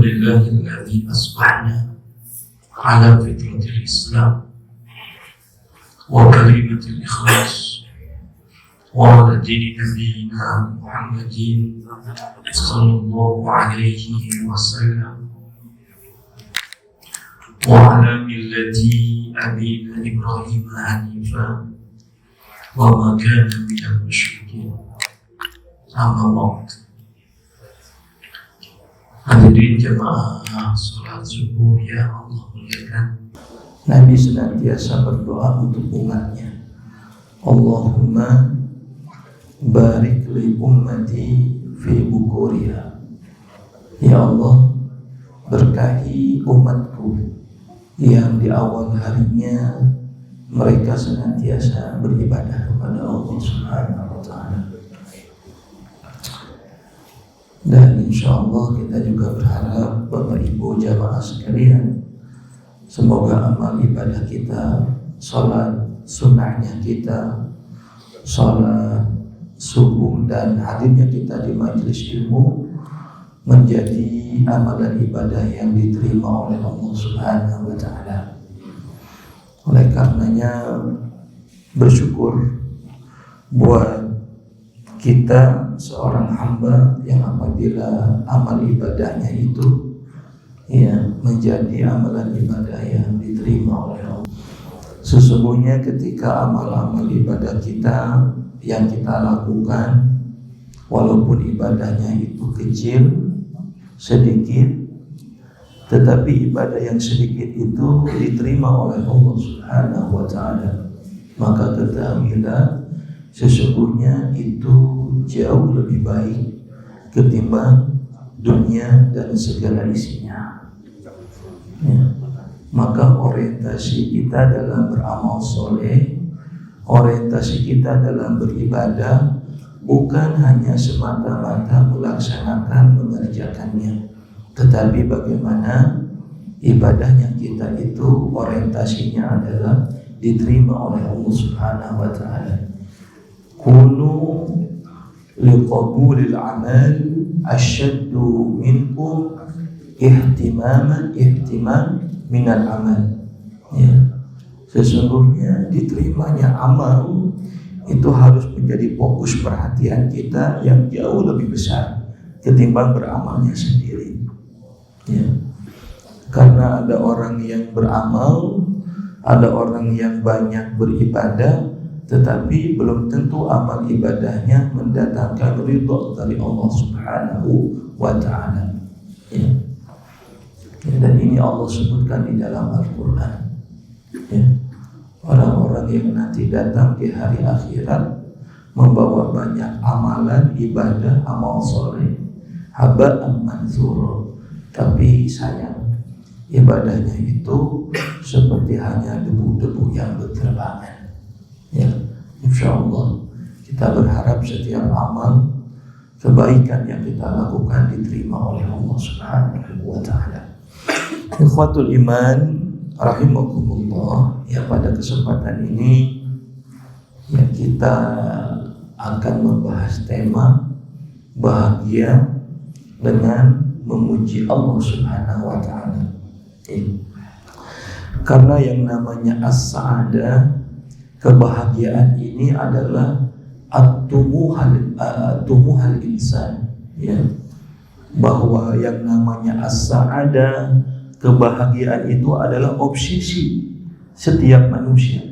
لله الذي أصبحنا على فطرة الإسلام وكلمة الإخلاص وعلى دين نبينا محمد صلى الله عليه وسلم وعلى ملة أبينا إبراهيم حنيفا وما كان من المشركين. أما بعد. Hadirin jemaah salat subuh yang Allah muliakan, Nabi senantiasa berdoa untuk umatnya. Allahumma barik li ummati fi bukuriha. Ya Allah, berkahi umatku yang di awal harinya mereka senantiasa beribadah kepada Allah Subhanahu wa ta'ala. Dan insya Allah kita juga berharap Bapak Ibu jamaah sekalian, semoga amal ibadah kita, sholat sunnahnya kita, sholat subuh dan hadirnya kita di majelis ilmu menjadi amalan ibadah yang diterima oleh Allah Subhanahu wa ta'ala. Oleh karenanya bersyukur buat kita seorang hamba yang apabila amal ibadahnya itu menjadi amalan ibadah yang diterima oleh Allah. Sesungguhnya ketika amal-amal ibadah kita yang kita lakukan, walaupun ibadahnya itu kecil, sedikit, tetapi ibadah yang sedikit itu diterima oleh Allah Subhanahu wa ta'ala, maka ketahuilah sesungguhnya itu jauh lebih baik ketimbang dunia dan segala isinya. Maka orientasi kita dalam beramal soleh, orientasi kita dalam beribadah bukan hanya semata-mata melaksanakan mengerjakannya, tetapi bagaimana ibadahnya kita itu orientasinya adalah diterima oleh Allah Subhanahu wa ta'ala. Kunu liqabulil amal asyaddu minkum ihtimam minal amal. Sesungguhnya diterimanya amal itu harus menjadi fokus perhatian kita yang jauh lebih besar ketimbang beramalnya sendiri. Karena ada orang yang beramal, ada orang yang banyak beribadah, tetapi belum tentu amal ibadahnya mendatangkan ridha dari Allah Subhanahu wa ta'ala. Dan ini Allah sebutkan di dalam Al-Quran. Orang-orang yang nanti datang di hari akhirat membawa banyak amalan ibadah, amal soleh, haba'an mansura, tapi sayang ibadahnya itu seperti hanya debu-debu yang berterbangan. Insya Allah kita berharap setiap amal kebaikan yang kita lakukan diterima oleh Allah Subhanahu wa ta'ala. Ikhwatul iman rahimakumullah, pada kesempatan ini kita akan membahas tema bahagia dengan memuji Allah Subhanahu wa ta'ala. Karena yang namanya as-sa'adah, kebahagiaan ini adalah at-tumuhal insan, bahwa yang namanya as-sa'adah, kebahagiaan itu adalah obsesi setiap manusia.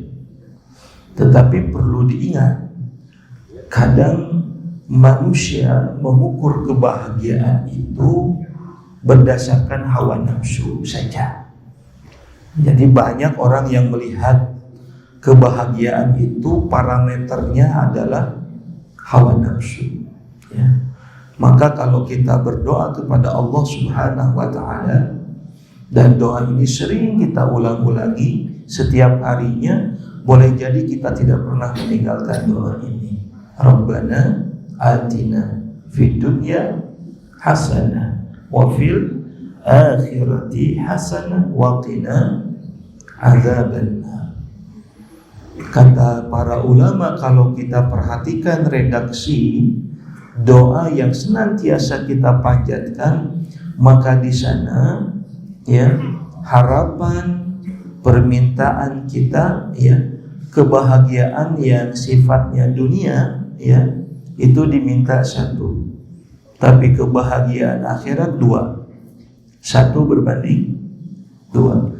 Tetapi perlu diingat, kadang manusia mengukur kebahagiaan itu berdasarkan hawa nafsu saja. Jadi banyak orang yang melihat kebahagiaan itu parameternya adalah hawa nafsu. Maka kalau kita berdoa kepada Allah Subhanahu wa ta'ala, dan doa ini sering kita ulang-ulangi setiap harinya, boleh jadi kita tidak pernah meninggalkan doa ini. Rabbana atina fid dunya hasanah wa fil akhirati hasanah wa qina adzabannar. Kata para ulama, kalau kita perhatikan redaksi doa yang senantiasa kita panjatkan, maka di sana ya harapan permintaan kita ya kebahagiaan yang sifatnya dunia ya itu diminta satu, tapi kebahagiaan akhirat dua, satu berbanding dua.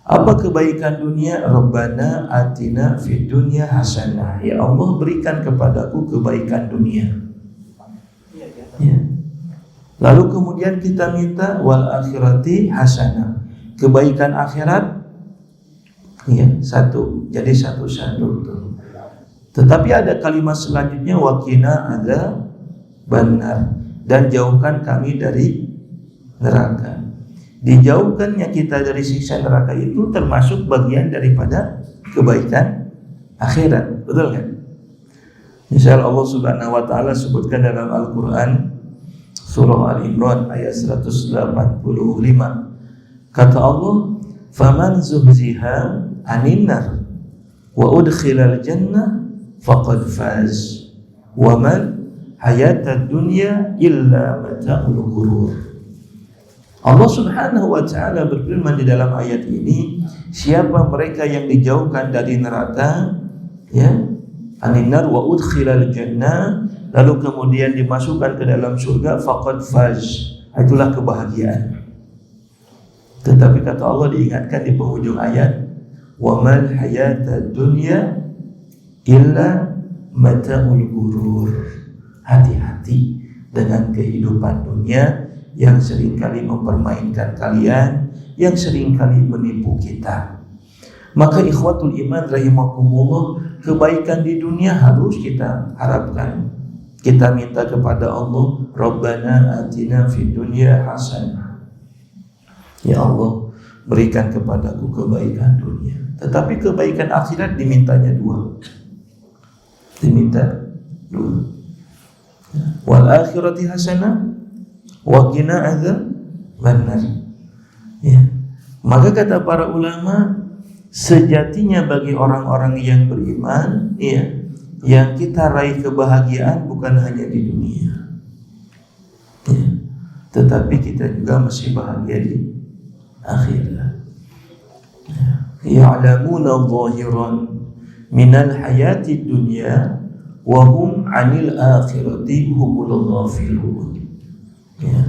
Apa kebaikan dunia? Rabbana atina fid dunya hasanah. Ya Allah, berikan kepadaku kebaikan dunia. Ya. Lalu kemudian kita minta wal akhirati hasanah. Kebaikan akhirat ya satu. Jadi satu-satu. Tetapi ada kalimat selanjutnya waqina ada benar, dan jauhkan kami dari neraka. Dijauhkannya kita dari siksa neraka itu termasuk bagian daripada kebaikan akhirat, betul kan? Misal Allah Subhanahu wa taala sebutkan dalam Al-Qur'an surah Al-Imran ayat 185. Kata Allah, "Faman zuhziha 'anil nar wa udkhilal jannah faqad faz. Wa man hayatad dunya illa mata'ul ghurur." Allah Subhanahu wa taala berfirman di dalam ayat ini, siapa mereka yang dijauhkan dari neraka ya, aninnar wa udkhilal jannah, lalu kemudian dimasukkan ke dalam surga, faqad faz, itulah kebahagiaan. Tetapi kata Allah diingatkan di penghujung ayat, wa mal hayatad dunya illa mata'ul ghurur. Hati-hati dengan kehidupan dunia yang seringkali mempermainkan kalian, yang seringkali menipu kita. Maka ikhwatul iman rahimakumullah, kebaikan di dunia harus kita harapkan. Kita minta kepada Allah, Rabbana atina fid dunya hasanah. Ya Allah, berikan kepadaku kebaikan dunia. Tetapi kebaikan akhirat dimintanya dua. Diminta dua. Wal akhirati hasanah wa qina adzabannar. Ya. Maka kata para ulama, sejatinya bagi orang-orang yang beriman, ya, yang kita raih kebahagiaan bukan hanya di dunia, ya, tetapi kita juga masih bahagia di akhirat. Ya'lamuna dhahiran minal hayati dunya wa hum 'anil akhirati humul ghafilun. Ya.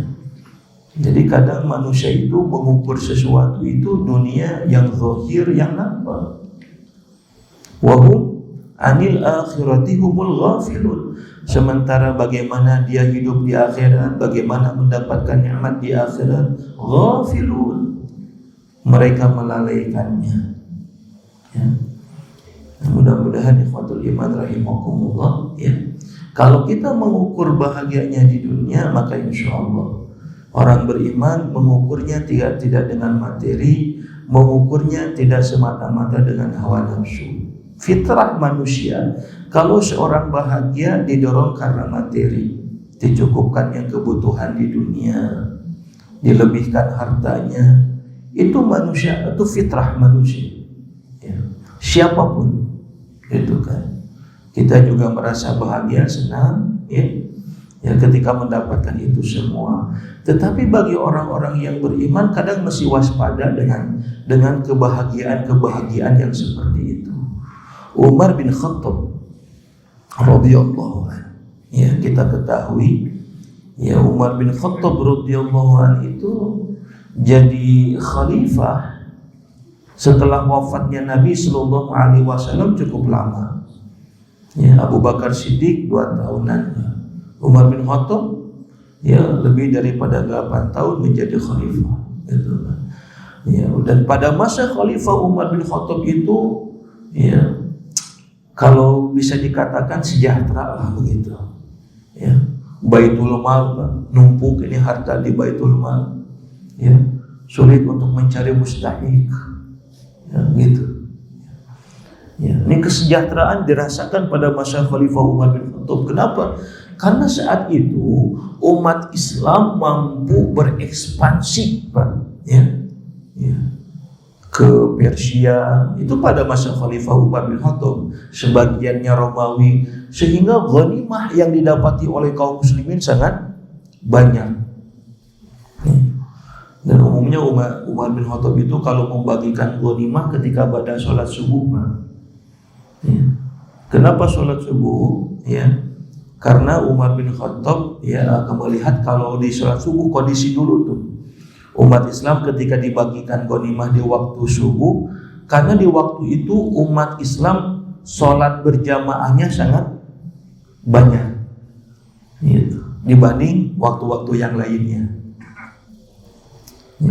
Jadi kadang manusia itu mengukur sesuatu itu dunia yang zahir, yang nampak. Wahum anil akhirati humul ghafilun. Sementara bagaimana dia hidup di akhirat, bagaimana mendapatkan nikmat di akhirat, ghafilun. Mereka melalaikannya. Ya. Mudah-mudahan ikhwatul iman rahimakumullah, ya. Kalau kita mengukur bahagianya di dunia, maka insya Allah orang beriman mengukurnya tidak dengan materi, mengukurnya tidak semata-mata dengan hawa nafsu. Fitrah manusia, kalau seorang bahagia didorong karena materi, dicukupkannya kebutuhan di dunia, dilebihkan hartanya, itu manusia, itu fitrah manusia. Ya. Siapapun itu kan. Kita juga merasa bahagia, senang, ya, ketika mendapatkan itu semua. Tetapi bagi orang-orang yang beriman kadang masih waspada dengan kebahagiaan yang seperti itu. Umar bin Khattab radhiyallahu anhu, ya, kita ketahui, ya, Umar bin Khattab radhiyallahu anhu itu jadi khalifah setelah wafatnya Nabi sallallahu alaihi wasallam cukup lama. Ya, Abu Bakar Siddiq 2 tahunan, Umar bin Khattab ya lebih daripada 8 tahun menjadi khalifah, gitu. Ya, dan pada masa khalifah Umar bin Khattab itu, ya, kalau bisa dikatakan sejahtera lah begitu. Ya, Baitul Mal, numpuk ini harta di Baitul Mal, ya, sulit untuk mencari mustahik, ya, gitu. Ya, ini kesejahteraan dirasakan pada masa Khalifah Umar bin Khattab. Kenapa? Karena saat itu umat Islam mampu berekspansi, Pak, ya, ke Persia itu pada masa Khalifah Umar bin Khattab, sebagiannya Romawi, sehingga ghanimah yang didapati oleh kaum muslimin sangat banyak. Dan umumnya Umar bin Khattab itu kalau membagikan ghanimah ketika pada sholat subuh. Ya. Kenapa sholat subuh? Ya, karena Umar bin Khattab ya akan melihat kalau di sholat subuh kondisi dulu tuh umat Islam ketika dibagikan ghanimah di waktu subuh, karena di waktu itu umat Islam sholat berjamaahnya sangat banyak gitu, dibanding waktu-waktu yang lainnya.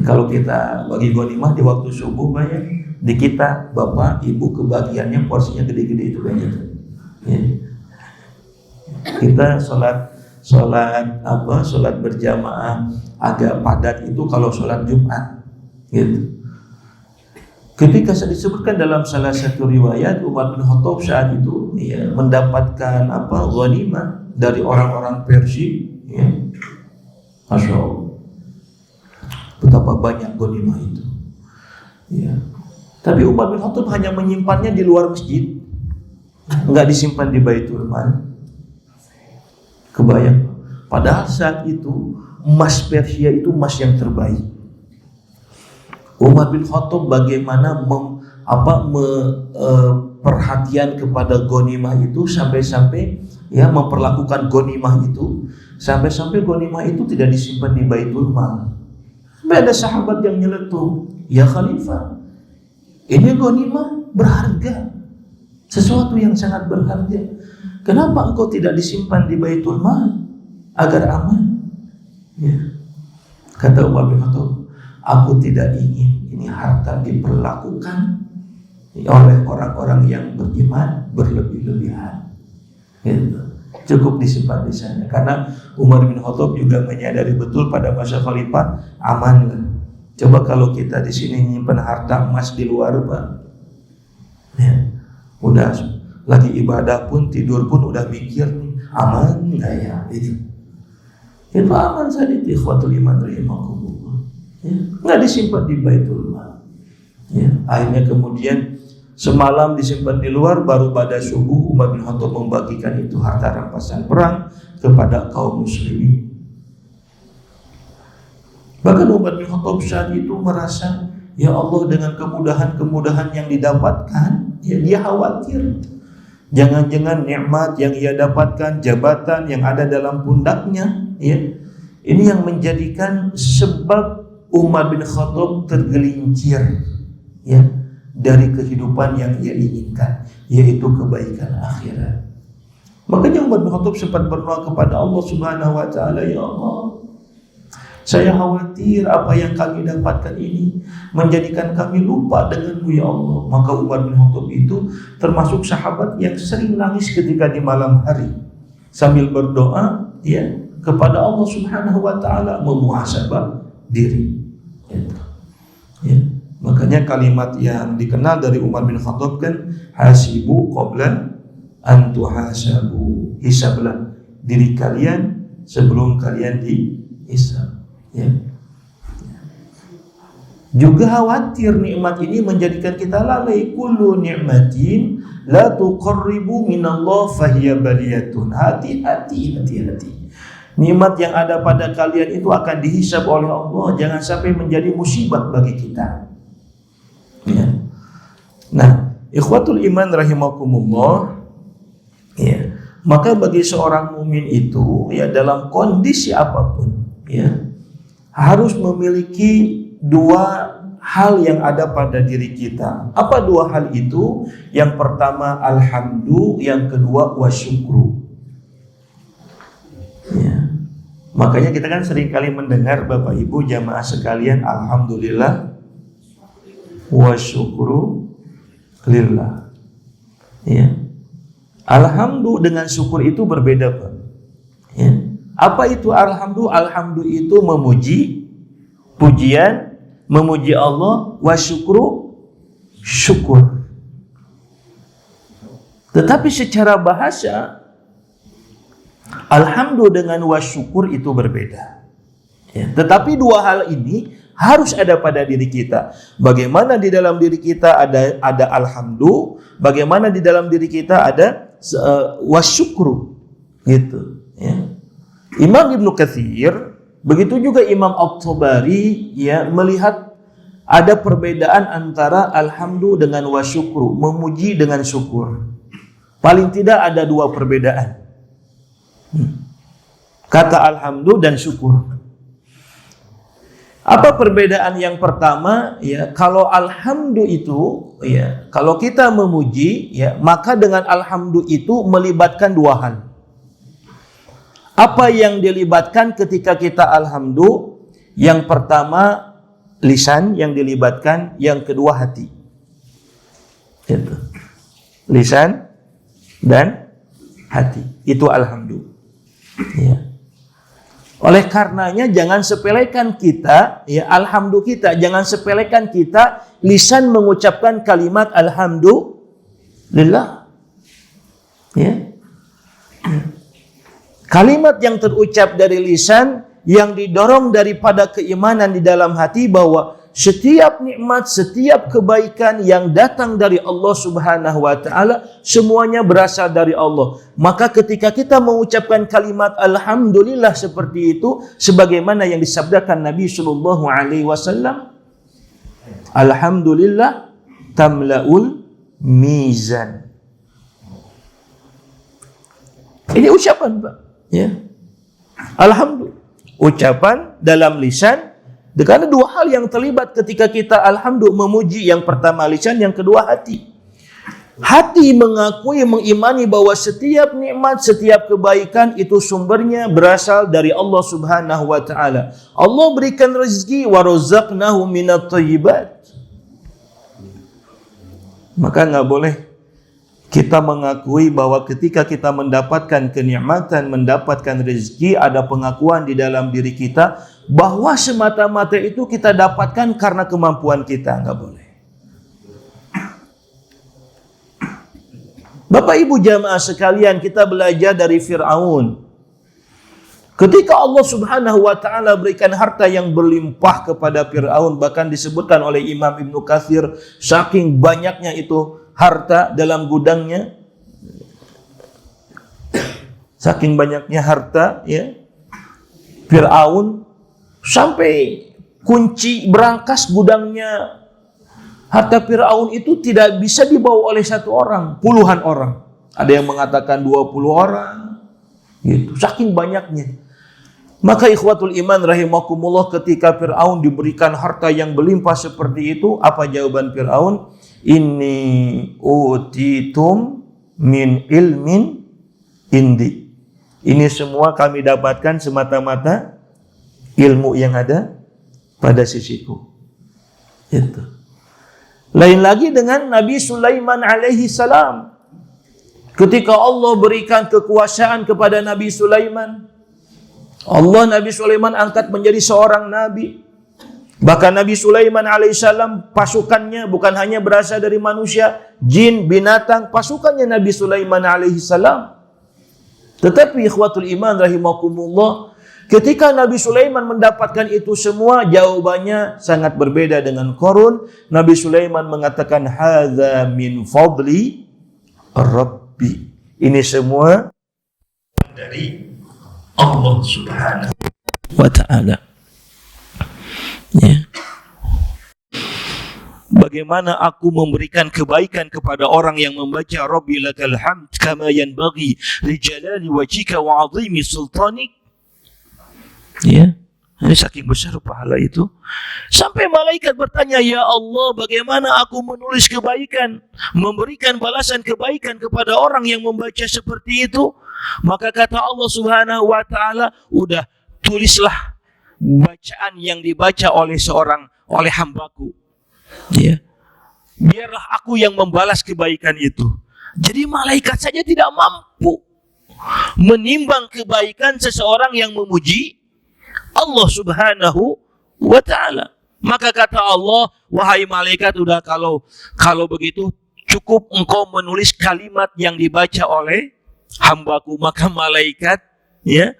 Kalau kita bagi ghanimah di waktu subuh banyak, di kita bapak ibu kebagiannya porsinya gede-gede itu banyak. Ya. Kita sholat berjamaah agak padat itu kalau sholat Jumat, gitu. Ketika disebutkan dalam salah satu riwayat Umar bin Khattab saat itu ya, mendapatkan ghanimah dari orang-orang Persia, ya. Masya Allah. Betapa banyak ghanimah itu. Ya. Tapi Umar bin Khattab hanya menyimpannya di luar masjid, enggak disimpan di Baitul Mal. Kebayang? Padahal saat itu emas Persia itu emas yang terbaik. Umar bin Khattab bagaimana perhatian kepada ghanimah itu sampai-sampai ya memperlakukan ghanimah itu sampai-sampai ghanimah itu tidak disimpan di Baitul Mal. Sampai ada sahabat yang nyeletuk, "Ya Khalifah, ini ghanimah berharga, sesuatu yang sangat berharga. Kenapa engkau tidak disimpan di Baitul Mal agar aman?" Ya. Kata Umar bin Khattab, "Aku tidak ingin ini harta diperlakukan oleh orang-orang yang beriman berlebih-lebihan. Gitu. Cukup disimpan di sana." Karena Umar bin Khattab juga menyadari betul pada masa khalifah aman lah. Coba kalau kita di sini nyimpan harta emas di luar, Pak. Ya. Udah lagi ibadah pun, tidur pun udah mikir nih, aman enggak ya? Itu aman saja di ikhwatul iman rahimakumullah. Ya, enggak disimpan di Baitul Mal. Ya, akhirnya kemudian semalam disimpan di luar, baru pada subuh Umar bin Khattab membagikan itu harta rampasan perang kepada kaum muslimin. Bahkan Umar bin Khattab saat itu merasa, ya Allah, dengan kemudahan-kemudahan yang didapatkan, ya dia khawatir. Jangan-jangan nikmat yang ia dapatkan, jabatan yang ada dalam pundaknya, ya, ini yang menjadikan sebab Umar bin Khattab tergelincir, ya, dari kehidupan yang ia inginkan, yaitu kebaikan akhirat. Makanya Umar bin Khattab sempat berdoa kepada Allah Subhanahu wa taala, "Ya Allah, saya khawatir apa yang kami dapatkan ini menjadikan kami lupa denganmu, ya Allah." Maka Umar bin Khattab itu termasuk sahabat yang sering nangis ketika di malam hari sambil berdoa, ya, kepada Allah Subhanahu wa taala, memuhasabah diri. Ya. Makanya kalimat yang dikenal dari Umar bin Khattab kan, hasibu qabla an tuhasabu. Hisablah diri kalian sebelum kalian dihisab. Ya. Juga khawatir nikmat ini menjadikan kita lalai. Kullu ni'matin la tuqarribu minallah fahiya baliyatun. Hati-hati. Nikmat yang ada pada kalian itu akan dihisab oleh Allah. Jangan sampai menjadi musibah bagi kita. Ya. Nah, ikhwatul iman rahimakumullah, ya, maka bagi seorang mukmin itu, ya, dalam kondisi apapun, ya, harus memiliki dua hal yang ada pada diri kita. Apa dua hal itu? Yang pertama alhamdulillah, yang kedua wasyukru. Ya. Makanya kita kan seringkali mendengar Bapak Ibu jamaah sekalian, alhamdulillah wa syukru lillah. Ya. Alhamdulillah dengan syukur itu berbeda, Pak. Ya. Apa itu alhamdulillah? Alhamdulillah itu memuji, pujian, memuji Allah, wa syukru, syukur. Tetapi secara bahasa alhamdulillah dengan wa syukur itu berbeda. Ya. Tetapi dua hal ini harus ada pada diri kita. Bagaimana di dalam diri kita ada alhamdulillah, bagaimana di dalam diri kita ada wasyukru, gitu. Ya. Imam Ibnu Katsir Begitu juga Imam At-Tabari ya melihat ada perbedaan antara alhamdu dengan wasyukru, memuji dengan syukur. Paling tidak ada dua perbedaan. Kata alhamdu dan syukur. Apa perbedaan yang pertama? Ya, kalau alhamdu itu, ya, kalau kita memuji, ya, maka dengan alhamdu itu melibatkan dua hal. Apa yang dilibatkan ketika kita alhamdu? Yang pertama lisan yang dilibatkan, yang kedua hati. Itu. Lisan dan hati. Itu alhamdu. Ya. Oleh karenanya jangan sepelekan kita, ya alhamdu kita, jangan sepelekan kita lisan mengucapkan kalimat alhamdulillah. Ya. Kalimat yang terucap dari lisan yang didorong daripada keimanan di dalam hati bahwa setiap nikmat, setiap kebaikan yang datang dari Allah Subhanahu wa taala semuanya berasal dari Allah. Maka ketika kita mengucapkan kalimat alhamdulillah seperti itu sebagaimana yang disabdakan Nabi sallallahu alaihi wasallam, alhamdulillah tamlaul mizan. Ini ucapan, Pak, ya. Alhamdulillah, ucapan dalam lisan. Karena dua hal yang terlibat ketika kita alhamdulillah memuji, yang pertama lisan, yang kedua hati. Hati mengakui, mengimani bahwa setiap nikmat, setiap kebaikan itu sumbernya berasal dari Allah Subhanahu wa taala. Allah berikan rezeki, wa razaqnahu minat thayyibat. Maka enggak boleh kita mengakui bahwa ketika kita mendapatkan kenikmatan, mendapatkan rezeki, ada pengakuan di dalam diri kita bahwa semata-mata itu kita dapatkan karena kemampuan kita. Enggak boleh. Bapak Ibu jamaah sekalian, kita belajar dari Fir'aun. Ketika Allah Subhanahu wa taala berikan harta yang berlimpah kepada Fir'aun, bahkan disebutkan oleh Imam Ibnu Katsir, saking banyaknya itu harta dalam gudangnya, saking banyaknya harta, ya, Fir'aun sampai kunci berangkas gudangnya harta Fir'aun itu tidak bisa dibawa oleh satu orang, puluhan orang. Ada yang mengatakan 20 orang, gitu, saking banyaknya. Maka ikhwatul iman rahimakumullah, ketika Fir'aun diberikan harta yang berlimpah seperti itu, apa jawaban Fir'aun? Inni utitum min ilmin indi. Ini semua kami dapatkan semata-mata ilmu yang ada pada sisiku. Itu. Lain lagi dengan Nabi Sulaiman alaihi salam. Ketika Allah berikan kekuasaan kepada Nabi Sulaiman, Nabi Sulaiman angkat menjadi seorang nabi. Bahkan Nabi Sulaiman alaihissalam pasukannya bukan hanya berasal dari manusia, jin, binatang, pasukannya Nabi Sulaiman alaihissalam. Tetapi ikhwatul iman rahimakumullah, ketika Nabi Sulaiman mendapatkan itu semua, jawabannya sangat berbeda dengan Qarun. Nabi Sulaiman mengatakan, hadza min fadli Rabbi. Ini semua dari Allah Subhanahu wa ta'ala. Ya. Bagaimana aku memberikan kebaikan kepada orang yang membaca Rabbi lakal hamd kama yanbaghi li jalali wajhika wa 'azimi sultanik. Ya, ini saking besar pahala itu. Sampai malaikat bertanya, ya Allah, bagaimana aku menulis kebaikan, memberikan balasan kebaikan kepada orang yang membaca seperti itu? Maka kata Allah Subhanahu wa ta'ala, udah, tulislah bacaan yang dibaca oleh hambaku. Ya. Biarlah aku yang membalas kebaikan itu. Jadi malaikat saja tidak mampu menimbang kebaikan seseorang yang memuji Allah Subhanahu wa ta'ala. Maka kata Allah, wahai malaikat, udah, kalau begitu cukup engkau menulis kalimat yang dibaca oleh hambaku. Maka malaikat, ya,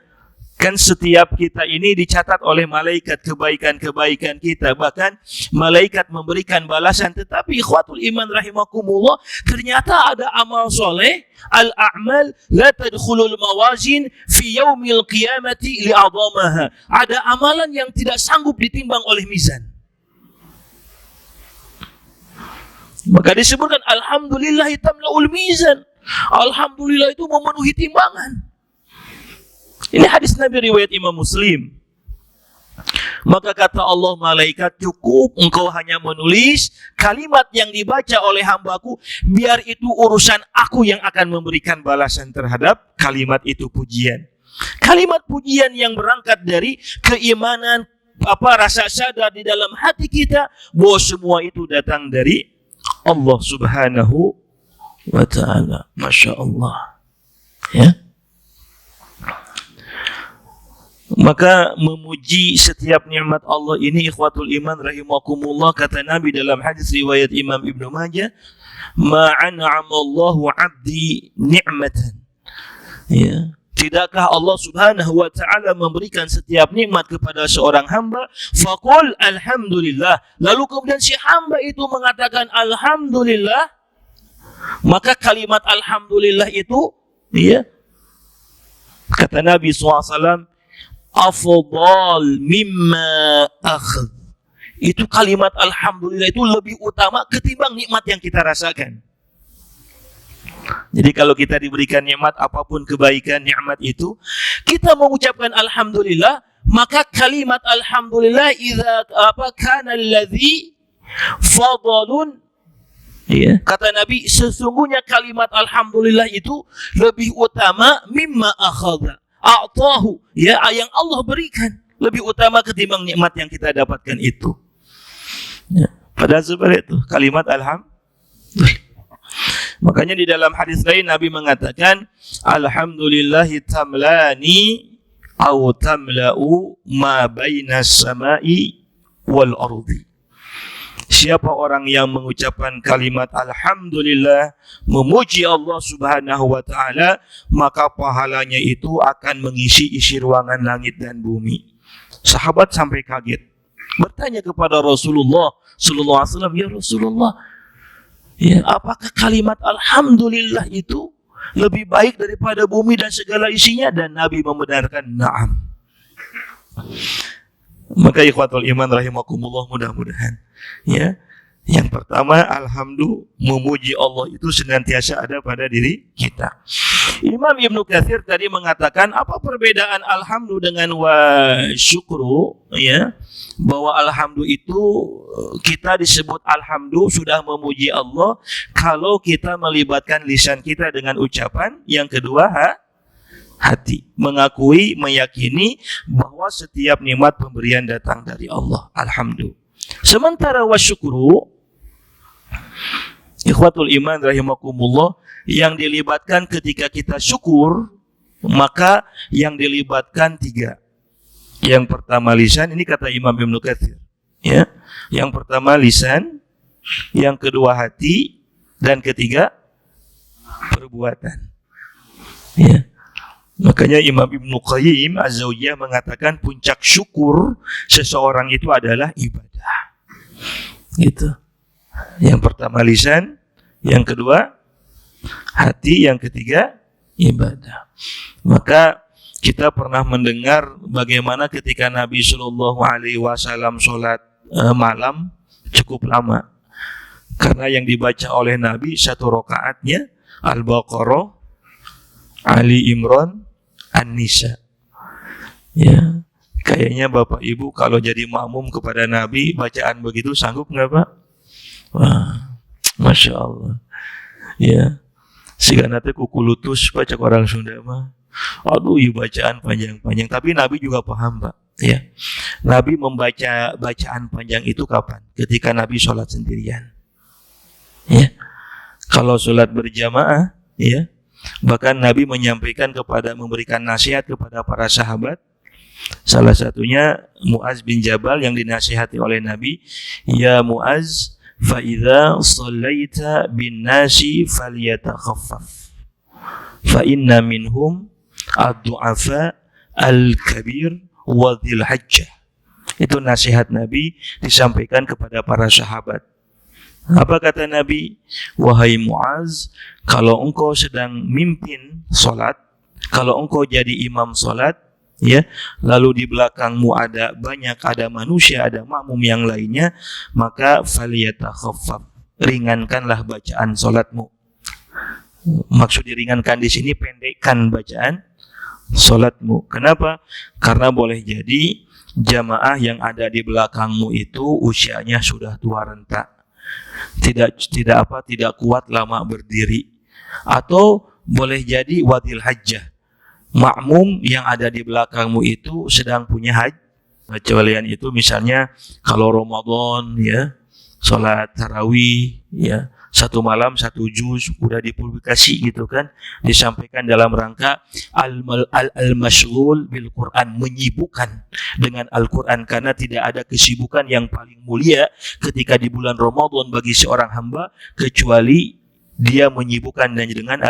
Kan setiap kita ini dicatat oleh malaikat kebaikan-kebaikan kita. Bahkan malaikat memberikan balasan. Tetapi ikhwatul iman rahimakumullah, ternyata ada amal soleh. Al-a'mal la tadkhulul mawazin fi yaumil qiyamati li'adhamaha. Ada amalan yang tidak sanggup ditimbang oleh mizan. Maka disebutkan alhamdulillah tamla'ul mizan. Alhamdulillah itu memenuhi timbangan. Ini hadis Nabi riwayat Imam Muslim. Maka kata Allah, malaikat, cukup engkau hanya menulis kalimat yang dibaca oleh hambaku, biar itu urusan aku yang akan memberikan balasan terhadap kalimat itu, pujian. Kalimat pujian yang berangkat dari keimanan, rasa sadar di dalam hati kita bahwa semua itu datang dari Allah Subhanahu wa ta'ala. Masya Allah. Ya. Maka memuji setiap nikmat Allah ini, ikhwatul iman rahimakumullah, kata Nabi dalam hadis riwayat Imam Ibnu Majah, ma'an'amallahu 'abdi ni'matan. Ya, tidakkah Allah Subhanahu wa ta'ala memberikan setiap nikmat kepada seorang hamba, faqul alhamdulillah, lalu kemudian si hamba itu mengatakan alhamdulillah, maka kalimat alhamdulillah itu, ya, kata Nabi SAW, afdal mimma akhadh. Itu kalimat alhamdulillah itu lebih utama ketimbang nikmat yang kita rasakan. Jadi kalau kita diberikan nikmat apapun, kebaikan nikmat itu, kita mengucapkan alhamdulillah, maka kalimat alhamdulillah idza kana alladhi fadalun, ya, kata Nabi, sesungguhnya kalimat alhamdulillah itu lebih utama mimma akhadha, a'tahu, ya, yang Allah berikan lebih utama ketimbang nikmat yang kita dapatkan itu. Ya, padahal seperti itu kalimat alhamdulillah. Makanya di dalam hadis lain Nabi mengatakan, alhamdulillahi tamlani au tamla'u ma bainas samai wal ardi. Siapa orang yang mengucapkan kalimat alhamdulillah, memuji Allah Subhanahu wa ta'ala, maka pahalanya itu akan mengisi isi ruangan langit dan bumi. Sahabat sampai kaget, bertanya kepada Rasulullah sallallahu alaihi wasallam, ya Rasulullah, ya, apakah kalimat alhamdulillah itu lebih baik daripada bumi dan segala isinya? Dan Nabi membenarkan, na'am. Maka ikhwatul iman rahimakumullah, mudah-mudahan, ya, yang pertama, alhamdulillah, memuji Allah itu senantiasa ada pada diri kita. Imam Ibnu Katsir tadi mengatakan, apa perbedaan alhamdulillah dengan wa syukru, ya, bahwa alhamdulillah itu kita disebut alhamdulillah sudah memuji Allah kalau kita melibatkan lisan kita dengan ucapan. Yang kedua, hati, mengakui, meyakini bahwa setiap nikmat pemberian datang dari Allah, alhamdulillah. Sementara wasyukru, ikhwatul iman rahimakumullah, yang dilibatkan ketika kita syukur, maka yang dilibatkan tiga. Yang pertama lisan, ini kata Imam Ibnu Katsir, ya. Yang pertama lisan, yang kedua hati, dan ketiga perbuatan. Ya. Makanya Imam Ibnu Qayyim Az-Zawjiyah mengatakan puncak syukur seseorang itu adalah ibadah. Gitu. Yang pertama lisan, yang kedua hati, yang ketiga ibadah. Maka kita pernah mendengar bagaimana ketika Nabi Shallallahu Alaihi Wasallam sholat malam cukup lama, karena yang dibaca oleh Nabi satu rakaatnya Al-Baqarah, Ali Imran, An-Nisa. Ya, kayaknya Bapak Ibu kalau jadi makmum kepada Nabi bacaan begitu sanggup nggak Pak? Wah, Masya Allah. Ya, sehingga nanti kukulutus baca orang Sunda mah. Aduh, bacaan panjang-panjang. Tapi Nabi juga paham, Pak. Ya, Nabi membaca bacaan panjang itu kapan? Ketika Nabi sholat sendirian. Ya, kalau sholat berjamaah, ya, bahkan Nabi menyampaikan memberikan nasihat kepada para sahabat. Salah satunya Muaz bin Jabal yang dinasihati oleh Nabi, ya Muaz, fa idza shallaita bin nasi falyatakhafaf fa inna minhum ad-du'afa al-kabir wa dzil hajjah. Itu nasihat Nabi disampaikan kepada para sahabat. Apa kata Nabi? Wahai Muaz, kalau engkau sedang mimpin solat, kalau engkau jadi imam solat, ya, lalu di belakangmu ada manusia, ada makmum yang lainnya, maka falyatakhaffaf, ringankanlah bacaan solatmu. Maksud diringankan di sini, pendekkan bacaan solatmu. Kenapa? Karena boleh jadi jamaah yang ada di belakangmu itu usianya sudah tua renta, tidak kuat lama berdiri, atau boleh jadi wadil hajjah, makmum yang ada di belakangmu itu sedang punya haji. Kecualian itu misalnya kalau Ramadan, ya, sholat tarawih, ya, satu malam satu juz udah dipublikasi gitu kan, disampaikan dalam rangka al-mashghul bil Quran, menyibukkan dengan Al-Quran, karena tidak ada kesibukan yang paling mulia ketika di bulan Ramadan bagi seorang hamba kecuali dia menyibukkan dengan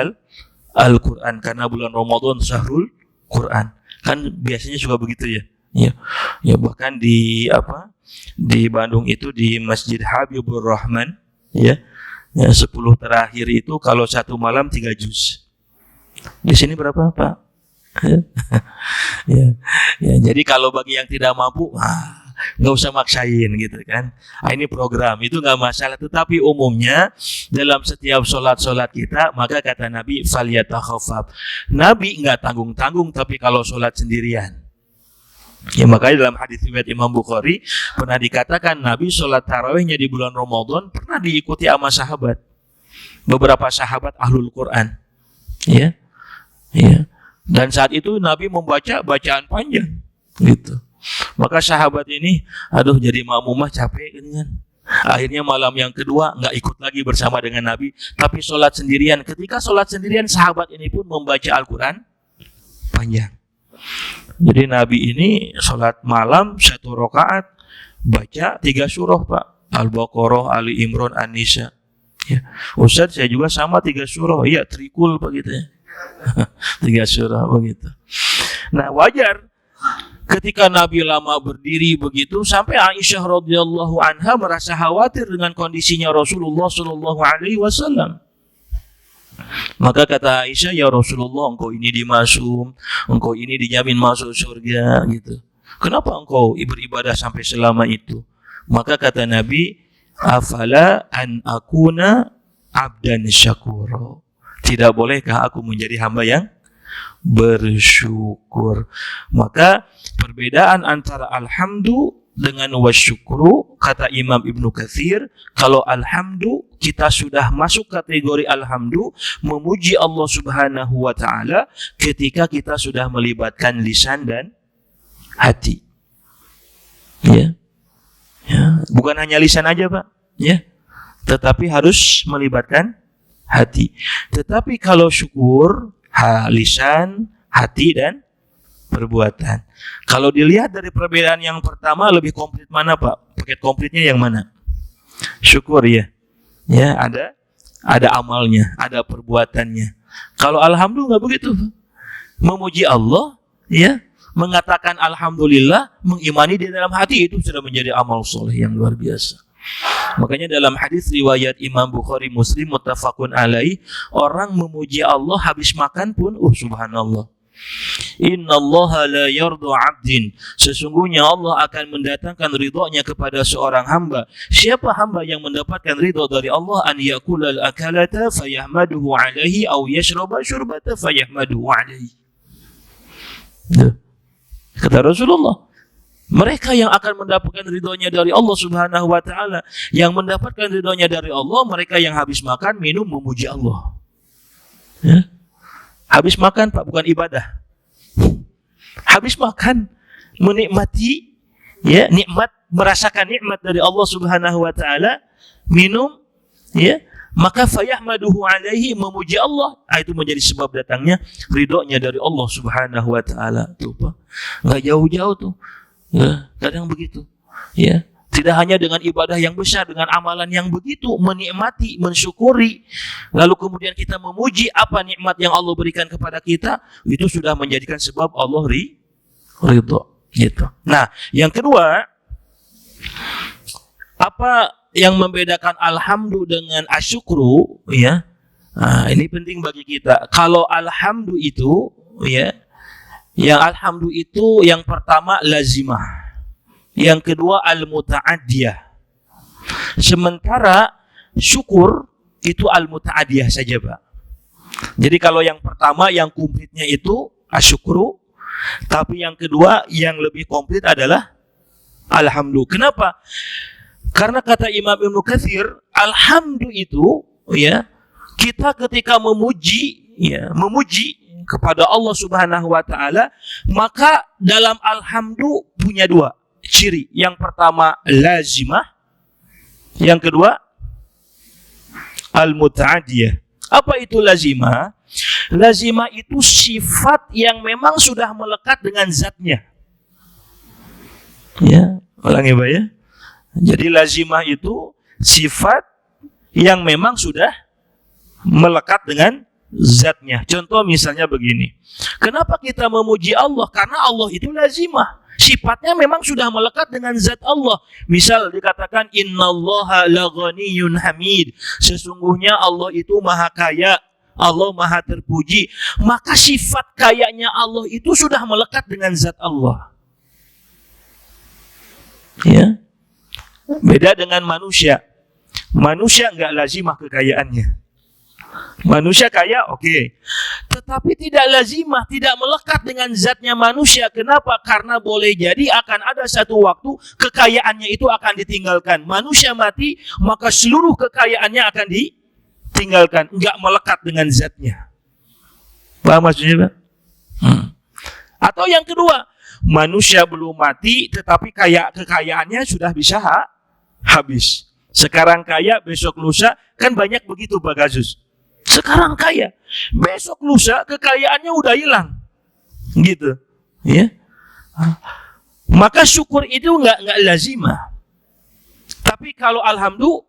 Al-Quran, karena bulan Ramadan syahrul Quran. Kan biasanya juga begitu ya. Ya, bahkan di Bandung itu di Masjid Habibur Rahman, ya, 10 terakhir itu kalau satu malam 3 juz. Di sini berapa, Pak? ya, jadi kalau bagi yang tidak mampu, nggak usah maksain gitu kan. Ini program itu nggak masalah. Tetapi umumnya dalam setiap sholat kita, maka kata Nabi falyatakhaffaf. Nabi nggak tanggung-tanggung, tapi kalau sholat sendirian. Ya, makanya dalam hadis riwayat Imam Bukhari pernah dikatakan Nabi sholat tarawihnya di bulan Ramadan pernah diikuti sama sahabat, beberapa sahabat ahlul Quran, ya. Dan saat itu Nabi membaca bacaan panjang, gitu. Maka sahabat ini, jadi makmumah capek kan. Akhirnya malam yang kedua nggak ikut lagi bersama dengan Nabi, tapi sholat sendirian. Ketika sholat sendirian, sahabat ini pun membaca Al-Quran panjang. Jadi Nabi ini sholat malam 1 rakaat baca 3 surah, Pak. Al-Baqarah, Ali Imran, An-Nisa. Ya. Ustaz, saya juga sama 3 surah. Iya, trikul begitu ya. 3 surah begitu. Nah, wajar ketika Nabi lama berdiri begitu sampai Aisyah radhiyallahu anha merasa khawatir dengan kondisinya Rasulullah sallallahu alaihi wasallam. Maka kata Aisyah, ya Rasulullah, engkau ini dimasum, engkau ini dijamin masuk surga, gitu. Kenapa engkau beribadah sampai selama itu? Maka kata Nabi, afala an akuna abdan syakura. Tidak bolehkah aku menjadi hamba yang bersyukur? Maka perbedaan antara alhamdu dengan wasyukru, kata Imam Ibnu Katsir, kalau alhamdu kita sudah masuk kategori alhamdu, memuji Allah Subhanahu wa taala ketika kita sudah melibatkan lisan dan hati. Ya. Bukan hanya lisan aja, Pak, ya. Tetapi harus melibatkan hati. Tetapi kalau syukur, lisan, hati dan perbuatan. Kalau dilihat dari perbedaan yang pertama, lebih komplit mana, Pak? Paket komplitnya yang mana? Syukur, ya. Ya, ada amalnya, ada perbuatannya. Kalau alhamdulillah nggak begitu, Pak. Memuji Allah, ya, mengatakan alhamdulillah, mengimani di dalam hati, itu sudah menjadi amal soleh yang luar biasa. Makanya dalam hadis riwayat Imam Bukhari Muslim muttafaqun alaih, orang memuji Allah habis makan pun, subhanallah. Innallaha la yardu 'abdin, sesungguhnya Allah akan mendatangkan ridhonya kepada seorang hamba. Siapa hamba yang mendapatkan ridho dari Allah? An yakulal akalata fayahmaduhu 'alaihi aw yashraba syurbata fayahmaduhu 'alaihi. Kata Rasulullah, mereka yang akan mendapatkan ridhonya dari Allah Subhanahu wa taala, yang mendapatkan ridhonya dari Allah, mereka yang habis makan, minum, memuji Allah. Ya. Habis makan, Pak, bukan ibadah. Habis makan, menikmati, ya, nikmat, merasakan nikmat dari Allah Subhanahu wa taala, minum, ya, maka fayahmaduhu alaihi, memuji Allah. Itu menjadi sebab datangnya ridhonya dari Allah Subhanahu wa taala. Tuh, Pak. Enggak jauh-jauh tuh. Ya, kadang begitu. Ya. Tidak hanya dengan ibadah yang besar, dengan amalan yang begitu, menikmati, mensyukuri, lalu kemudian kita memuji apa nikmat yang Allah berikan kepada kita, itu sudah menjadikan sebab Allah ridho gitu. Nah, yang kedua, apa yang membedakan alhamdu dengan asyukru, ya? Nah, ini penting bagi kita. Kalau alhamdu itu, ya, yang alhamdu itu yang pertama lazimah, yang kedua al-muta'addiyah. Sementara syukur itu al-muta'addiyah saja, Pak. Jadi kalau yang pertama yang komplitnya itu asyukru, tapi yang kedua yang lebih komplit adalah alhamdu. Kenapa? Karena kata Imam Ibnu Katsir, alhamdu itu, ya, kita ketika memuji, ya, memuji kepada Allah Subhanahu wa taala, maka dalam alhamdu punya dua ciri. Yang pertama lazimah, yang kedua al-muta'addiyah. Apa itu lazimah? Lazimah itu sifat yang memang sudah melekat dengan zatnya. Ya, ulangi Pak ya. Jadi lazimah itu sifat yang memang sudah melekat dengan zatnya. Contoh misalnya begini. Kenapa kita memuji Allah? Karena Allah itu lazimah. Sifatnya memang sudah melekat dengan zat Allah. Misal dikatakan innallaha laghaniyyun hamid. Sesungguhnya Allah itu maha kaya, Allah maha terpuji. Maka sifat kayanya Allah itu sudah melekat dengan zat Allah. Ya. Beda dengan manusia. Manusia enggak lazimah kekayaannya. Manusia kaya, oke. Tetapi tidak lazimah, tidak melekat dengan zatnya manusia. Kenapa? Karena boleh jadi akan ada satu waktu kekayaannya itu akan ditinggalkan. Manusia mati, maka seluruh kekayaannya akan ditinggalkan. Enggak melekat dengan zatnya. Paham maksudnya, Pak? Atau yang kedua, manusia belum mati, tetapi kekayaannya sudah bisa habis. Sekarang kaya, besok lusa, kan banyak begitu Pak kasus. Sekarang kaya, besok lusa kekayaannya udah hilang, gitu, ya. Maka syukur itu nggak lazimah. Tapi kalau alhamdu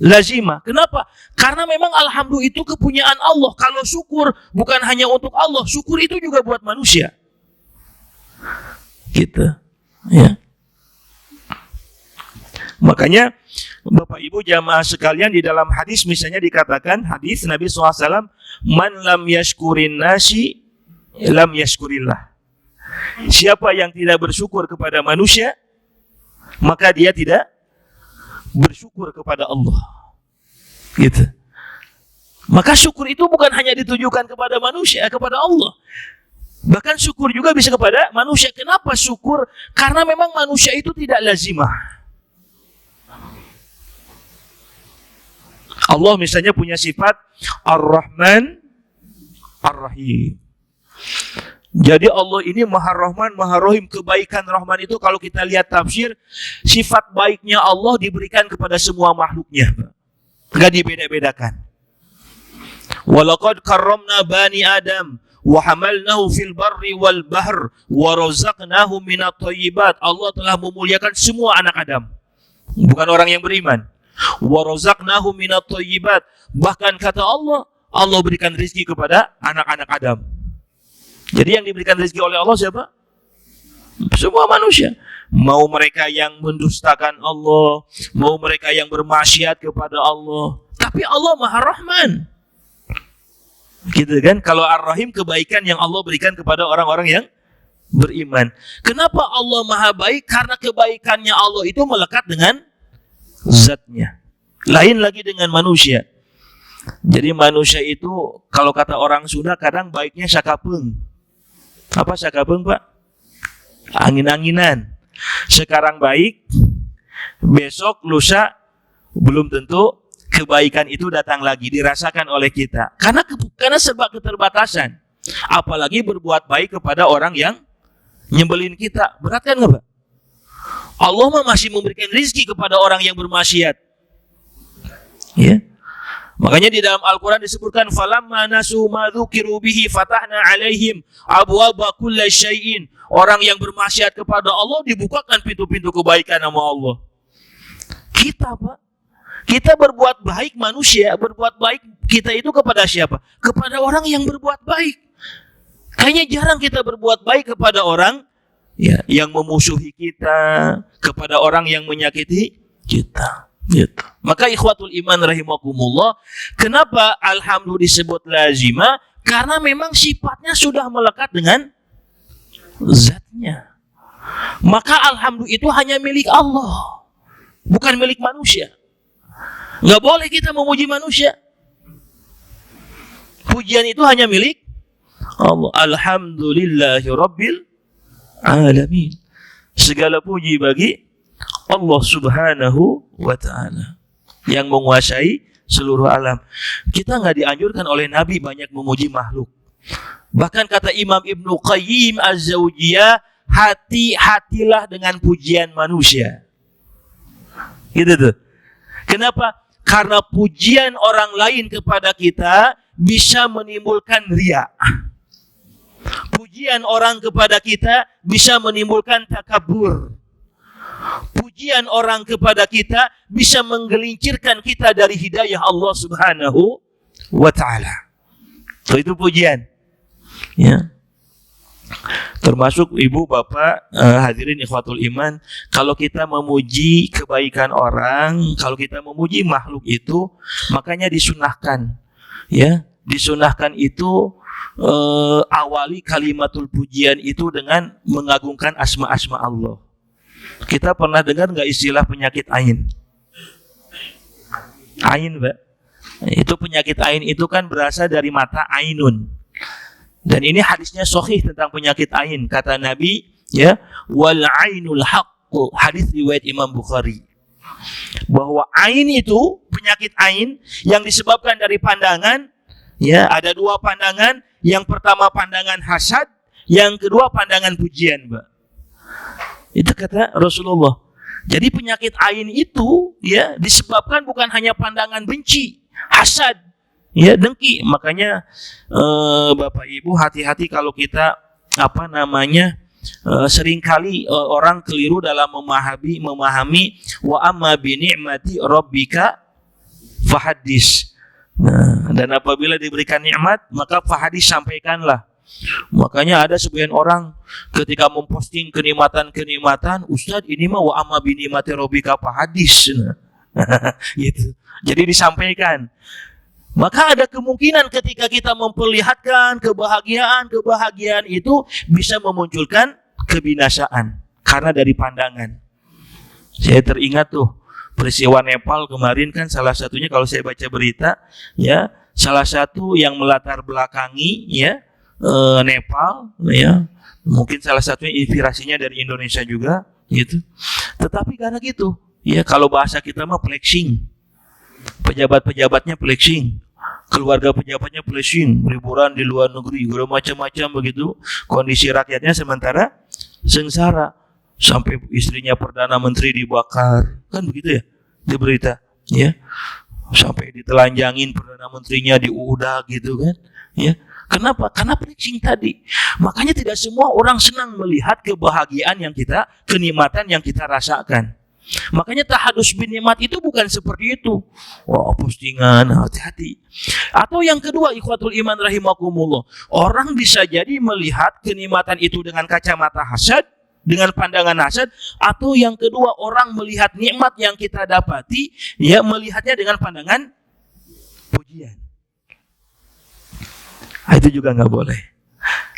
lazimah. Kenapa? Karena memang alhamdu itu kepunyaan Allah. Kalau syukur bukan hanya untuk Allah, syukur itu juga buat manusia, gitu, ya. Makanya Bapak Ibu jamaah sekalian, di dalam hadis misalnya dikatakan, hadis Nabi SAW, man lam yashkurin nasi lam yashkurillah. Siapa yang tidak bersyukur kepada manusia, maka dia tidak bersyukur kepada Allah, gitu. Maka syukur itu bukan hanya ditujukan kepada manusia, kepada Allah. Bahkan syukur juga bisa kepada manusia. Kenapa syukur? Karena memang manusia itu tidak lazimah. Allah misalnya punya sifat Ar-Rahman Ar-Rahim. Jadi Allah ini Maha Rahman, Maha Rahim. Kebaikan Rahman itu kalau kita lihat tafsir, sifat baiknya Allah diberikan kepada semua makhluknya. Enggak dibeda-bedakan. Walaqad karramna bani Adam wa hamalnahu fil barri wal bahr wa razaqnahum minat thayyibat. Allah telah memuliakan semua anak Adam, bukan orang yang beriman. Wa razaqnahum minat thayyibat. Bahkan kata Allah, Allah berikan rezeki kepada anak-anak Adam. Jadi yang diberikan rezeki oleh Allah siapa? Semua manusia. Mau mereka yang mendustakan Allah, mau mereka yang bermaksiat kepada Allah, tapi Allah Maha Rahman. Gitu kan? Kalau Ar-Rahim, kebaikan yang Allah berikan kepada orang-orang yang beriman. Kenapa Allah Maha Baik? Karena kebaikannya Allah itu melekat dengan zatnya. Lain lagi dengan manusia. Jadi manusia itu kalau kata orang Sunda kadang baiknya sakapeng. Apa sakapeng, Pak? Angin-anginan. Sekarang baik, besok lusa belum tentu kebaikan itu datang lagi dirasakan oleh kita. Karena sebab keterbatasan. Apalagi berbuat baik kepada orang yang nyebelin kita. Berat kan enggak, Pak? Allah masih memberikan rezeki kepada orang yang bermaksiat. Ya. Makanya di dalam Al-Quran disebutkan falamma nasu ma dzukiru bihi fatahna alaihim abwaaba kulli syai'in. Orang yang bermaksiat kepada Allah dibukakan pintu-pintu kebaikan sama Allah. Kita, Pak, kita berbuat baik manusia, berbuat baik kita itu kepada siapa? Kepada orang yang berbuat baik. Kayaknya jarang kita berbuat baik kepada orang ya, yang memusuhi kita, kepada orang yang menyakiti kita. Gitu. Maka ikhwatul iman rahimakumullah, kenapa alhamdu disebut lazimah? Karena memang sifatnya sudah melekat dengan zatnya. Maka alhamdu itu hanya milik Allah, bukan milik manusia. Nggak boleh kita memuji manusia. Pujian itu hanya milik Allah. Alhamdulillahi rabbil alamin. Segala puji bagi Allah subhanahu wa ta'ala yang menguasai seluruh alam. Kita nggak dianjurkan oleh Nabi banyak memuji makhluk. Bahkan kata Imam Ibnu Qayyim Az-Zawjiyah, hati-hatilah dengan pujian manusia. Gitu tuh. Kenapa? Karena pujian orang lain kepada kita bisa menimbulkan riya. Pujian orang kepada kita bisa menimbulkan takabur. Pujian orang kepada kita bisa menggelincirkan kita dari hidayah Allah subhanahu wa ta'ala. So, itu pujian. Ya. Termasuk ibu bapak hadirin ikhwatul iman, kalau kita memuji kebaikan orang, kalau kita memuji makhluk itu, makanya disunahkan, ya, disunahkan itu awali kalimatul pujian itu dengan mengagungkan asma-asma Allah. Kita pernah dengar nggak istilah penyakit ain? Ain, Pak. Itu penyakit ain itu kan berasal dari mata ainun. Dan ini hadisnya sahih tentang penyakit ain. Kata Nabi, ya, wal ainul haqqu. Hadis riwayat Imam Bukhari. Bahwa ain itu, penyakit ain yang disebabkan dari pandangan, ya, ada dua pandangan. Yang pertama pandangan hasad, yang kedua pandangan pujian, Mbak. Itu kata Rasulullah. Jadi penyakit ain itu, ya, disebabkan bukan hanya pandangan benci, hasad, ya, dengki. Makanya Bapak Ibu hati-hati kalau kita seringkali orang keliru dalam memahami wa amma bi ni'mati rabbika fahaddis. Nah, dan apabila diberikan nikmat maka fahaddis, sampaikanlah. Makanya ada sebagian orang ketika memposting kenikmatan, Ustadz ini mah wa amma bi ni'mati rabbika fahaddis. Gitu. Jadi disampaikan. Maka ada kemungkinan ketika kita memperlihatkan kebahagiaan itu bisa memunculkan kebinasaan karena dari pandangan. Saya teringat tuh peristiwa Nepal kemarin kan, salah satunya kalau saya baca berita, ya, salah satu yang melatar belakangi, ya, Nepal, ya, mungkin salah satunya inspirasinya dari Indonesia juga, gitu. Tetapi karena gitu, ya, kalau bahasa kita mah flexing. Pejabat-pejabatnya flexing, keluarga pejabatnya flexing, liburan di luar negeri, macam-macam begitu. Kondisi rakyatnya sementara sengsara, sampai istrinya Perdana Menteri dibakar, kan begitu ya di berita, ya, sampai ditelanjangin Perdana Menterinya, diudah gitu kan, ya. Kenapa? Karena flexing tadi. Makanya tidak semua orang senang melihat kebahagiaan yang kita, kenikmatan yang kita rasakan. Makanya tahadus bin nikmat itu bukan seperti itu. Wah, postingan, hati-hati. Atau yang kedua, ikhwatul iman rahimakumullah, orang bisa jadi melihat kenikmatan itu dengan kacamata hasad, dengan pandangan hasad. Atau yang kedua, orang melihat nikmat yang kita dapati, ya, melihatnya dengan pandangan pujian. Itu juga nggak boleh.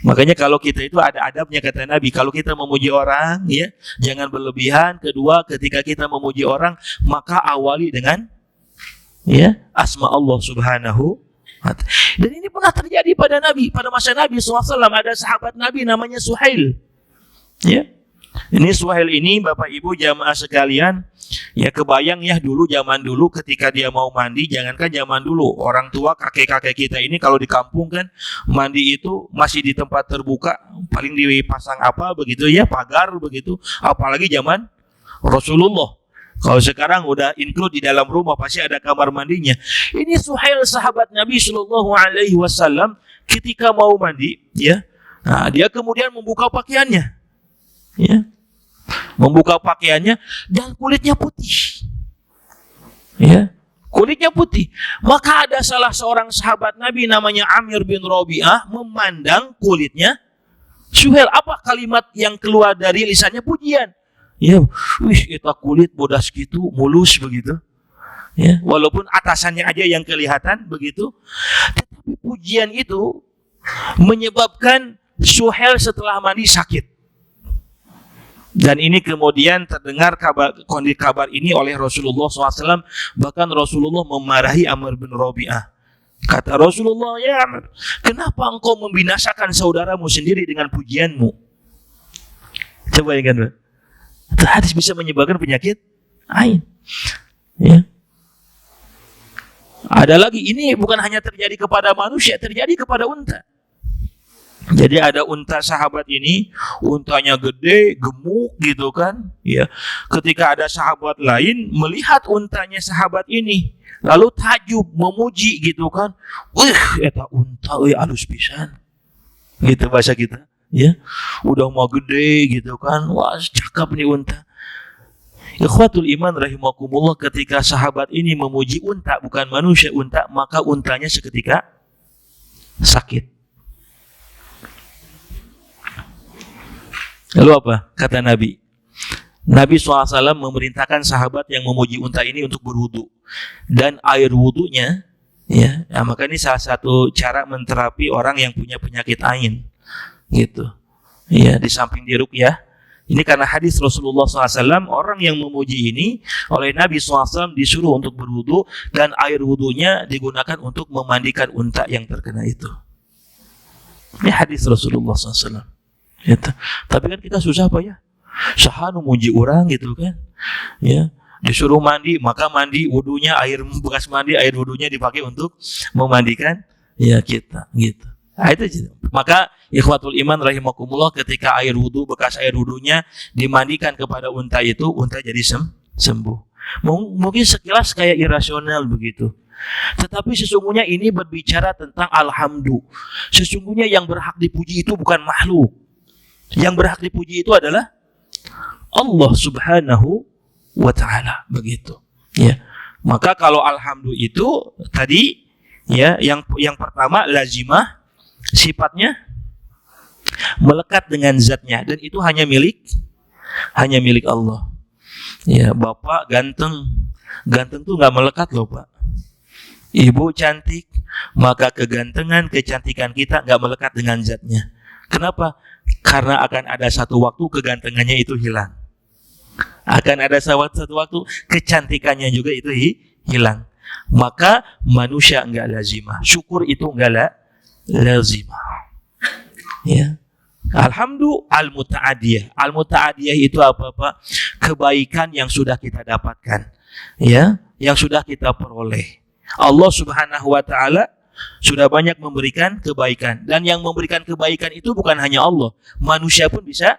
Makanya kalau kita itu ada adabnya, kata Nabi, kalau kita memuji orang, ya, jangan berlebihan. Kedua, ketika kita memuji orang, maka awali dengan, ya, asma Allah subhanahu wa ta'ala. Dan ini pernah terjadi pada Nabi, pada masa Nabi SAW. Ada sahabat Nabi namanya Suhail, ya. Ini Suhail ini, Bapak Ibu jamaah sekalian, ya, kebayang ya dulu, zaman dulu ketika dia mau mandi, jangankan zaman dulu, orang tua kakek-kakek kita ini kalau di kampung kan mandi itu masih di tempat terbuka, paling dipasang apa begitu, ya, pagar begitu. Apalagi zaman Rasulullah. Kalau sekarang udah include di dalam rumah, pasti ada kamar mandinya. Ini Suhail sahabat Nabi Shallallahu Alaihi Wasallam ketika mau mandi, ya, nah, dia kemudian membuka pakaiannya, ya, membuka pakaiannya dan kulitnya putih, ya, kulitnya putih. Maka ada salah seorang sahabat Nabi namanya Amir bin Rabi'ah memandang kulitnya Suhel, apa kalimat yang keluar dari lisannya? Pujian. Ya, wih, eta kulit bodas gitu, mulus begitu. Ya, walaupun atasannya aja yang kelihatan begitu, tetapi pujian itu menyebabkan Suhel setelah mandi sakit. Dan ini kemudian terdengar kabar ini oleh Rasulullah SAW. Bahkan Rasulullah memarahi Amr bin Rabi'ah. Kata Rasulullah, ya Amr, kenapa engkau membinasakan saudaramu sendiri dengan pujianmu? Coba ingat, itu hadis bisa menyebabkan penyakit ain. Ya. Ada lagi, ini bukan hanya terjadi kepada manusia, terjadi kepada unta. Jadi ada unta sahabat ini, untanya gede, gemuk gitu kan. Ya. Ketika ada sahabat lain melihat untanya sahabat ini, lalu takjub, memuji gitu kan. Wih, eta unta alus pisan. Gitu bahasa kita, ya. Udah mau gede gitu kan. Wah, cakep nih unta. Ikhwatul iman rahimakumullah, ketika sahabat ini memuji unta, bukan manusia, unta, maka untanya seketika sakit. Lalu apa kata Nabi? Nabi SAW memerintahkan sahabat yang memuji unta ini untuk berwudu, dan air wudunya, ya, maka ini salah satu cara menterapi orang yang punya penyakit ain, gitu. Ya, di samping diruqyah, ini karena hadis Rasulullah SAW, orang yang memuji ini oleh Nabi SAW disuruh untuk berwudu, dan air wudunya digunakan untuk memandikan unta yang terkena itu. Ini hadis Rasulullah SAW. Gitu. Tapi kan kita susah apa ya? Sahanu muji orang gitu kan. Ya, disuruh mandi, maka mandi wudunya, air bekas mandi, air wudunya dipakai untuk memandikan ya kita gitu. Nah, itu aja. Maka ikhwatul iman rahimakumullah, ketika air wudu, bekas air wudunya dimandikan kepada unta itu, unta jadi sembuh. Mungkin sekilas kayak irasional begitu. Tetapi sesungguhnya ini berbicara tentang alhamdulillah. Sesungguhnya yang berhak dipuji itu bukan makhluk. Yang berhak dipuji itu adalah Allah Subhanahu wa Ta'ala, begitu. Ya. Maka kalau alhamdulillah itu tadi, ya, yang pertama lazimah, sifatnya melekat dengan zatnya, dan itu hanya milik Allah. Ya, Bapak ganteng tuh nggak melekat loh, Pak. Ibu cantik, maka kegantengan, kecantikan kita nggak melekat dengan zatnya. Kenapa? Karena akan ada satu waktu kegantengannya itu hilang. Akan ada satu waktu kecantikannya juga itu hilang. Maka manusia enggak lazimah. Syukur itu enggak lazimah. Ya. Alhamdulillah al-muta'adiyah. Al-muta'adiyah itu apa, Pak? Kebaikan yang sudah kita dapatkan. Ya, yang sudah kita peroleh. Allah Subhanahu wa Ta'ala sudah banyak memberikan kebaikan, dan yang memberikan kebaikan itu bukan hanya Allah, manusia pun bisa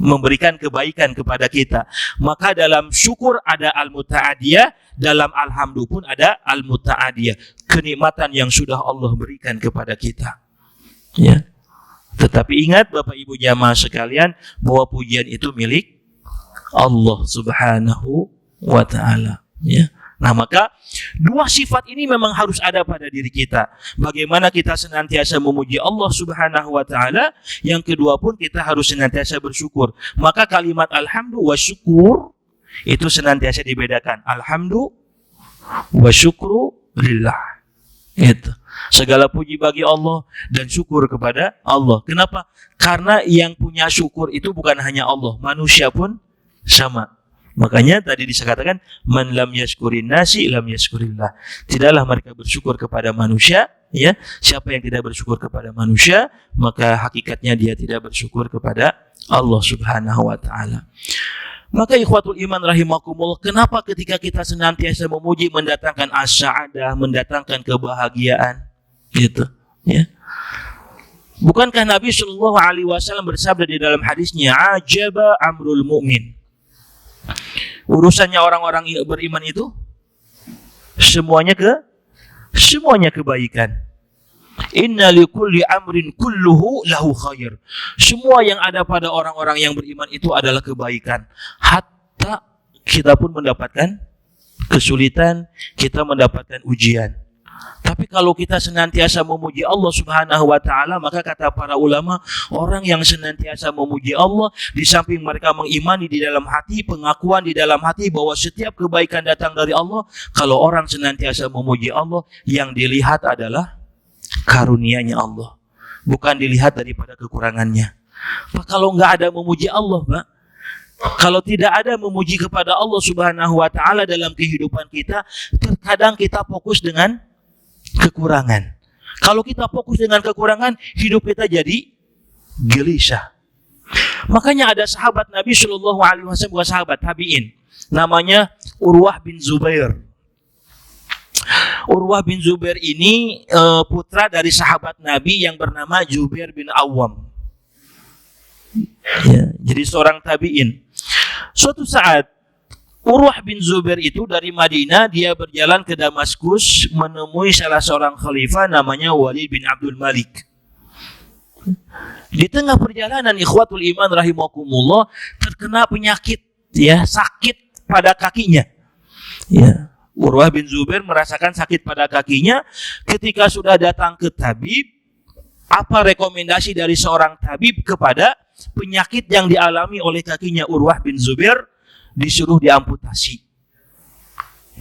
memberikan kebaikan kepada kita. Maka dalam syukur ada al-muta'adiyah, dalam alhamdulillah pun ada al-muta'adiyah, kenikmatan yang sudah Allah berikan kepada kita. Ya. Tetapi ingat Bapak Ibu jamaah sekalian, bahwa pujian itu milik Allah Subhanahu wa Ta'ala. Ya. Nah, maka dua sifat ini memang harus ada pada diri kita. Bagaimana kita senantiasa memuji Allah Subhanahu wa Ta'ala, yang kedua pun kita harus senantiasa bersyukur. Maka kalimat alhamdulillah wa syukur itu senantiasa dibedakan. Alhamdulillah wa syukru lillah. Itu. Segala puji bagi Allah dan syukur kepada Allah. Kenapa? Karena yang punya syukur itu bukan hanya Allah, manusia pun sama. Makanya tadi dikatakan man lam yashkurin nasi lam yashkurillah. Tidaklah mereka bersyukur kepada manusia, ya. Siapa yang tidak bersyukur kepada manusia, maka hakikatnya dia tidak bersyukur kepada Allah Subhanahu wa Ta'ala. Maka ikhwatul iman rahimakumullah, kenapa ketika kita senantiasa memuji mendatangkan as-sa'adah, mendatangkan kebahagiaan, gitu, ya. Bukankah Nabi Shallallahu alaihi wasallam bersabda di dalam hadisnya, ajaba amrul mu'min. Urusannya orang-orang beriman itu semuanya kebaikan. Inna likulli amrin kulluhu lahu khair. Semua yang ada pada orang-orang yang beriman itu adalah kebaikan. Hatta kita pun mendapatkan kesulitan, kita mendapatkan ujian. Tapi Tapi kalau kita senantiasa memuji Allah Subhanahu wa taala, maka kata para ulama, orang yang senantiasa memuji Allah, di samping mereka mengimani di dalam hati, pengakuan di dalam hati bahwa setiap kebaikan datang dari Allah, kalau orang senantiasa memuji Allah, yang dilihat adalah karunia-Nya Allah, bukan dilihat daripada kekurangannya. Pak, kalau nggak ada memuji Allah, Pak, kalau tidak ada memuji kepada Allah Subhanahu wa taala dalam kehidupan kita, terkadang kita fokus dengan kekurangan. Kalau kita fokus dengan kekurangan, hidup kita jadi gelisah. Makanya ada sahabat Nabi Shallallahu Alaihi Wasallam, bukan sahabat, tabiin, namanya Urwah bin Zubair. Urwah bin Zubair ini putra dari sahabat Nabi yang bernama Jubair bin Awam. Ya, jadi seorang tabiin. Suatu saat Urwah bin Zubair itu dari Madinah, dia berjalan ke Damaskus menemui salah seorang khalifah namanya Walid bin Abdul Malik. Di tengah perjalanan, ikhwatul iman rahimakumullah, terkena penyakit, ya, sakit pada kakinya. Ya, Urwah bin Zubair merasakan sakit pada kakinya. Ketika sudah datang ke tabib, apa rekomendasi dari seorang tabib kepada penyakit yang dialami oleh kakinya Urwah bin Zubair? Disuruh diamputasi,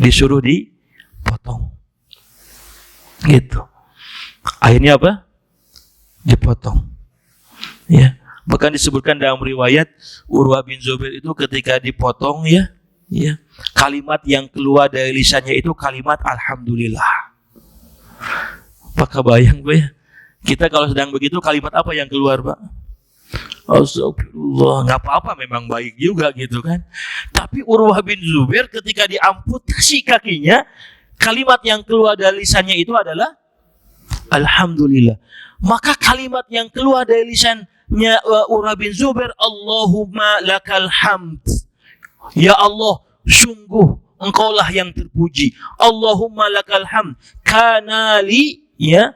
disuruh dipotong, gitu. Akhirnya apa? Dipotong. Ya, bahkan disebutkan dalam riwayat Urwah bin Zubair itu ketika dipotong, ya, kalimat yang keluar dari lisannya itu kalimat alhamdulillah. Apakah bayang, Pak, ya? Kita kalau sedang begitu, kalimat apa yang keluar, Pak? Astagfirullah, nggak apa-apa, memang baik juga gitu kan. Tapi Urwah bin Zubair ketika diamputasi kakinya, kalimat yang keluar dari lisannya itu adalah alhamdulillah. Maka kalimat yang keluar dari lisannya Urwah bin Zubair, Allahumma lakal hamd. Ya Allah, sungguh Engkaulah yang terpuji. Allahumma lakal hamd. Kana li, ya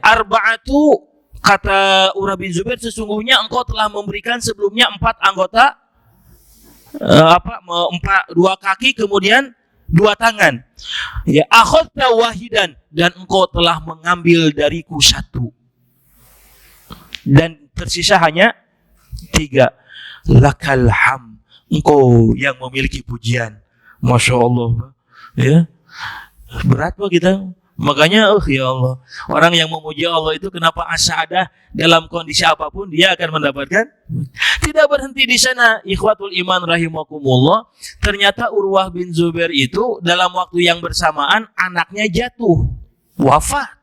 arba'atu. Kata Urwah bin Zubair, sesungguhnya engkau telah memberikan sebelumnya 4 anggota, 2 kaki, kemudian 2 tangan. Ya, akhadta wahidan, dan engkau telah mengambil dariku 1. Dan tersisa hanya 3. Lakal ham, engkau yang memiliki pujian. Masya Allah, ya. Berat, Pak, kita. Makanya, ya Allah, orang yang memuji Allah itu kenapa asa ada dalam kondisi apapun dia akan mendapatkan. Tidak berhenti di sana, ikhwatul iman rahimakumullah. Ternyata Urwah bin Zubair itu dalam waktu yang bersamaan anaknya jatuh, wafat,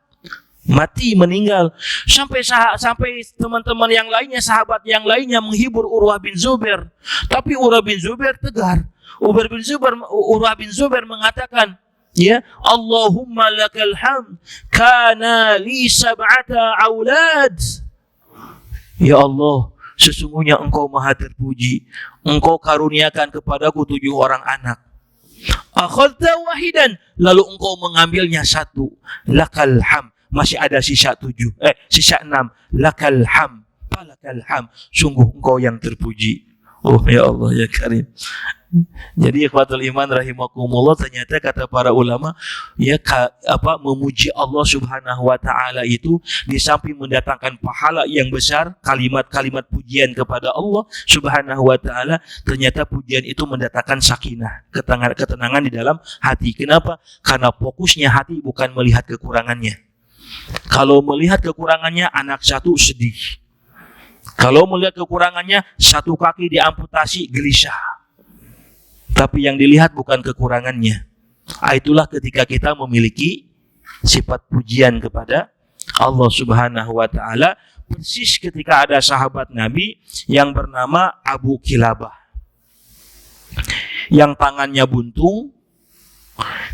mati, meninggal. Sampai teman-teman yang lainnya, sahabat yang lainnya menghibur Urwah bin Zubair. Tapi Urwah bin Zubair tegar. Urwah bin Zubair mengatakan, ya, Allahumma lakal hamd, kana li 7 aulad. Ya Allah, sesungguhnya engkau maha terpuji, engkau karuniakan kepadaku 7 orang anak. Akhadta wahidan, lalu engkau mengambilnya 1. Lakal hamd, masih ada sisa 6. Lakal hamd, falakal hamd, sungguh engkau yang terpuji. Oh ya Allah ya Karim. Jadi ikhwatul iman rahimakumullah, ternyata kata para ulama, ya, memuji Allah Subhanahu wa taala itu di samping mendatangkan pahala yang besar, kalimat-kalimat pujian kepada Allah Subhanahu wa taala, ternyata pujian itu mendatangkan sakinah, ketenangan di dalam hati. Kenapa? Karena fokusnya hati bukan melihat kekurangannya. Kalau melihat kekurangannya, anak 1 sedih. Kalau melihat kekurangannya, 1 kaki diamputasi, gelisah. Tapi yang dilihat bukan kekurangannya. Itulah ketika kita memiliki sifat pujian kepada Allah Subhanahu wa taala, persis ketika ada sahabat Nabi yang bernama Abu Kilabah, yang tangannya buntung,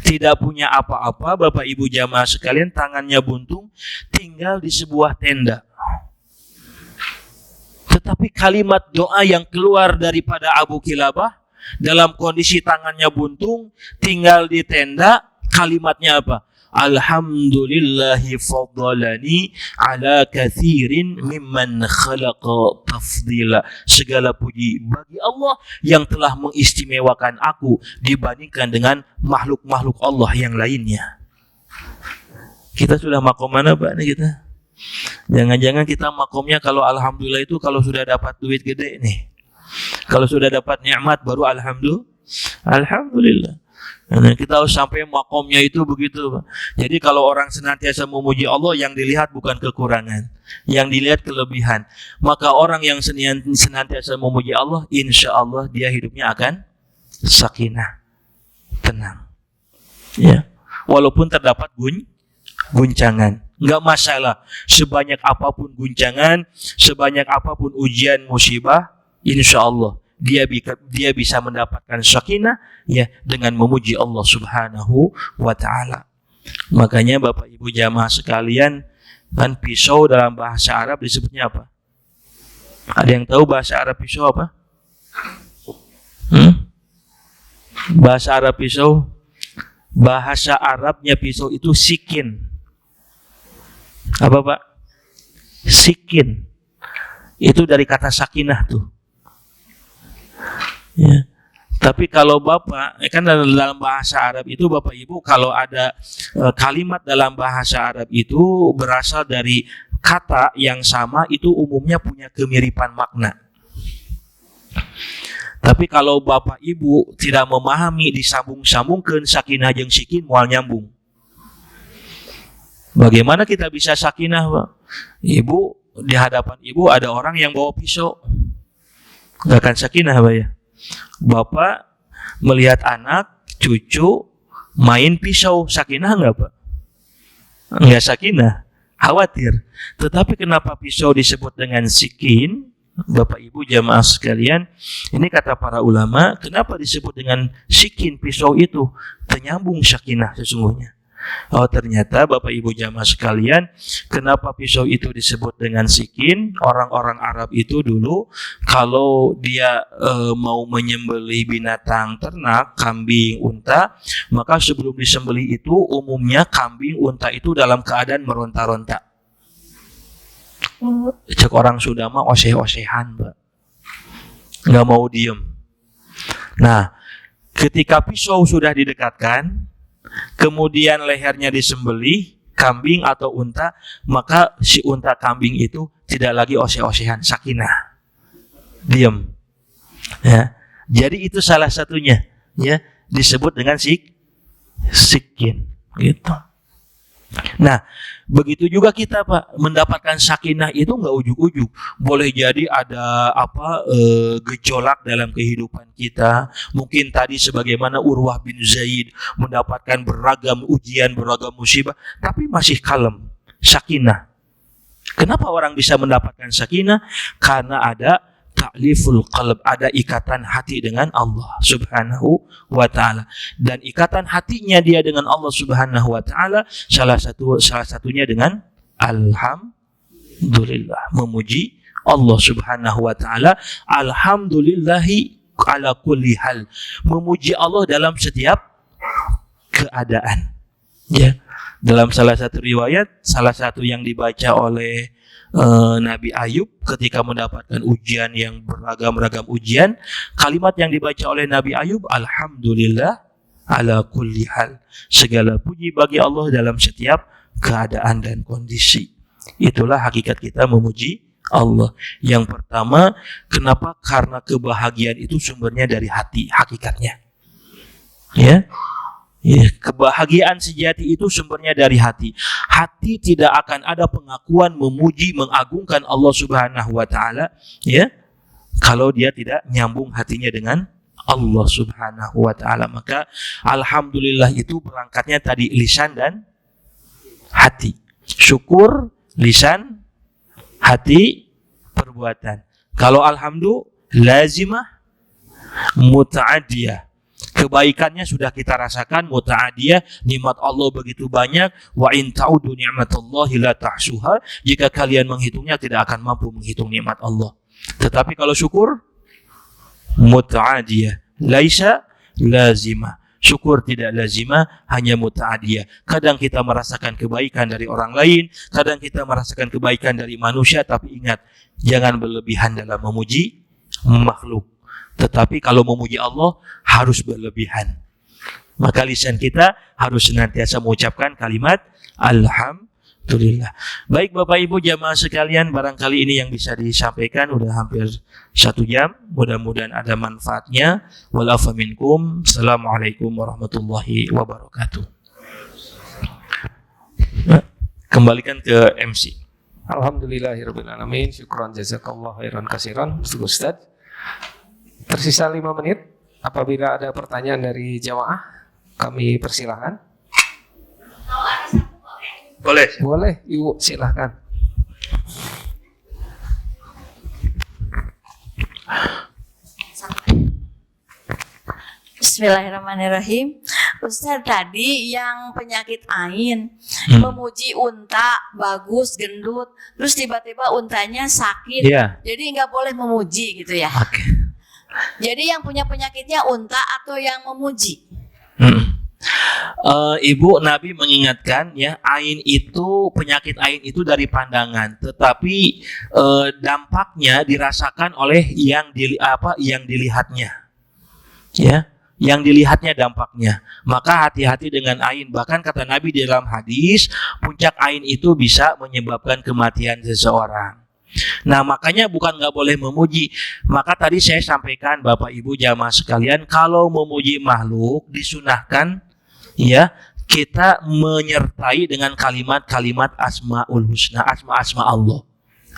tidak punya apa-apa, Bapak Ibu jamaah sekalian, tangannya buntung, tinggal di sebuah tenda. Tetapi kalimat doa yang keluar daripada Abu Kilabah dalam kondisi tangannya buntung, tinggal di tenda, kalimatnya apa? Alhamdulillahi faddalani ala kathirin mimman khalaqa tafdila. Segala puji bagi Allah yang telah mengistimewakan aku dibandingkan dengan makhluk-makhluk Allah yang lainnya. Kita sudah makom mana Pak nih kita? Jangan-jangan kita makomnya kalau alhamdulillah itu kalau sudah dapat duit gede nih. Kalau sudah dapat nikmat baru alhamdulillah. Nah, kita harus sampai makomnya itu begitu Pak. Jadi kalau orang senantiasa memuji Allah, yang dilihat bukan kekurangan, yang dilihat kelebihan. Maka orang yang senantiasa memuji Allah, insya Allah dia hidupnya akan sakinah, tenang. Ya, walaupun terdapat guncangan, nggak masalah. Sebanyak apapun guncangan, sebanyak apapun ujian musibah, insya Allah dia bisa mendapatkan sakinah ya dengan memuji Allah Subhanahu wa taala. Makanya Bapak Ibu jamaah sekalian, kan pisau dalam bahasa Arab disebutnya apa? Ada yang tahu bahasa Arab pisau apa? Bahasa Arab pisau, bahasa Arabnya pisau itu sikin. Apa Pak? Sikin. Itu dari kata sakinah tuh. Ya. Tapi kalau Bapak, kan dalam bahasa Arab itu Bapak Ibu kalau ada kalimat dalam bahasa Arab itu berasal dari kata yang sama, itu umumnya punya kemiripan makna. Tapi kalau Bapak Ibu tidak memahami, disambung-sambungkan sakinah jeung sikin moal nyambung. Bagaimana kita bisa sakinah, Pak? Ibu, di hadapan Ibu ada orang yang bawa pisau. Gak akan sakinah, Pak ya? Bapak melihat anak, cucu main pisau, sakinah enggak Pak? Enggak sakinah, khawatir. Tetapi kenapa pisau disebut dengan sikin? Bapak Ibu jamaah sekalian, ini kata para ulama, kenapa disebut dengan sikin pisau itu? Penyambung sakinah sesungguhnya. Oh ternyata Bapak Ibu jamaah sekalian, kenapa pisau itu disebut dengan sikin? Orang-orang Arab itu dulu kalau dia mau menyembelih binatang ternak, kambing, unta, maka sebelum disembelih itu umumnya kambing, unta itu dalam keadaan meronta-ronta. Cek orang Sunda mah oseh-osehan, Pak. Nggak mau diem. Nah, ketika pisau sudah didekatkan, kemudian lehernya disembelih, kambing atau unta, maka si unta kambing itu tidak lagi oseh-osehan, sakinah, diam. Ya, jadi itu salah satunya, ya disebut dengan sikin, gitu. Nah, begitu juga kita Pak mendapatkan sakinah itu nggak ujuk-ujuk. Boleh jadi ada gejolak dalam kehidupan kita. Mungkin tadi sebagaimana Urwah bin Zaid mendapatkan beragam ujian, beragam musibah, tapi masih kalem, sakinah. Kenapa orang bisa mendapatkan sakinah? Karena ada ta'liful qalb, ada ikatan hati dengan Allah Subhanahu wa taala. Dan ikatan hatinya dia dengan Allah Subhanahu wa taala salah satunya dengan alhamdulillah, memuji Allah Subhanahu wa taala. Alhamdulillahi ala kulli hal, memuji Allah dalam setiap keadaan. Ya, dalam salah satu riwayat, salah satu yang dibaca oleh Nabi Ayub ketika mendapatkan ujian yang beragam-ragam ujian, kalimat yang dibaca oleh Nabi Ayub, alhamdulillah ala kulli hal, segala puji bagi Allah dalam setiap keadaan dan kondisi. Itulah hakikat kita memuji Allah. Yang pertama, kenapa? Karena kebahagiaan itu sumbernya dari hati, hakikatnya. Ya. Ya, kebahagiaan sejati itu sumbernya dari hati. Hati tidak akan ada pengakuan memuji, mengagungkan Allah Subhanahu wa taala, ya, kalau dia tidak nyambung hatinya dengan Allah Subhanahu wa taala. Maka alhamdulillah itu berangkatnya tadi lisan dan hati. Syukur lisan, hati, perbuatan. Kalau alhamdulillah lazimah, muta'adiyah. Kebaikannya sudah kita rasakan, muta'adiyah, nikmat Allah begitu banyak. Wa in ta'udu ni'matallahi la tahsuha, jika kalian menghitungnya tidak akan mampu menghitung nikmat Allah. Tetapi kalau syukur, muta'adiyah, laisa lazimah. Syukur tidak lazimah, hanya muta'adiyah. Kadang kita merasakan kebaikan dari orang lain, kadang kita merasakan kebaikan dari manusia, tapi ingat, jangan berlebihan dalam memuji makhluk. Tetapi kalau memuji Allah harus berlebihan. Maka lisan kita harus senantiasa mengucapkan kalimat Alhamdulillah. Baik Bapak Ibu jamaah sekalian, barangkali ini yang bisa disampaikan udah hampir 1 jam. Mudah-mudahan ada manfaatnya. Walafu minkum. Assalamualaikum warahmatullahi wabarakatuh. Kembalikan ke MC. Alhamdulillahirrabbilalamin. Syukran jazakallah khairan kasiran Ustaz. Tersisa 5 menit. Apabila ada pertanyaan dari jamaah, kami persilahkan. Boleh, Ibu silahkan. Bismillahirrahmanirrahim. Ustaz, tadi yang penyakit ain memuji unta bagus gendut, terus tiba-tiba untanya sakit, jadi nggak boleh memuji gitu ya? Oke. Jadi yang punya penyakitnya unta atau yang memuji? Ibu, Nabi mengingatkan ya, penyakit ain itu dari pandangan, tetapi dampaknya dirasakan oleh yang dilihatnya, ya, yang dilihatnya dampaknya. Maka hati-hati dengan ain. Bahkan kata Nabi di dalam hadis, puncak ain itu bisa menyebabkan kematian seseorang. Nah, makanya bukan nggak boleh memuji. Maka tadi saya sampaikan Bapak Ibu jamaah sekalian, kalau memuji makhluk disunahkan, ya, kita menyertai dengan kalimat-kalimat asmaul husna, asma Allah.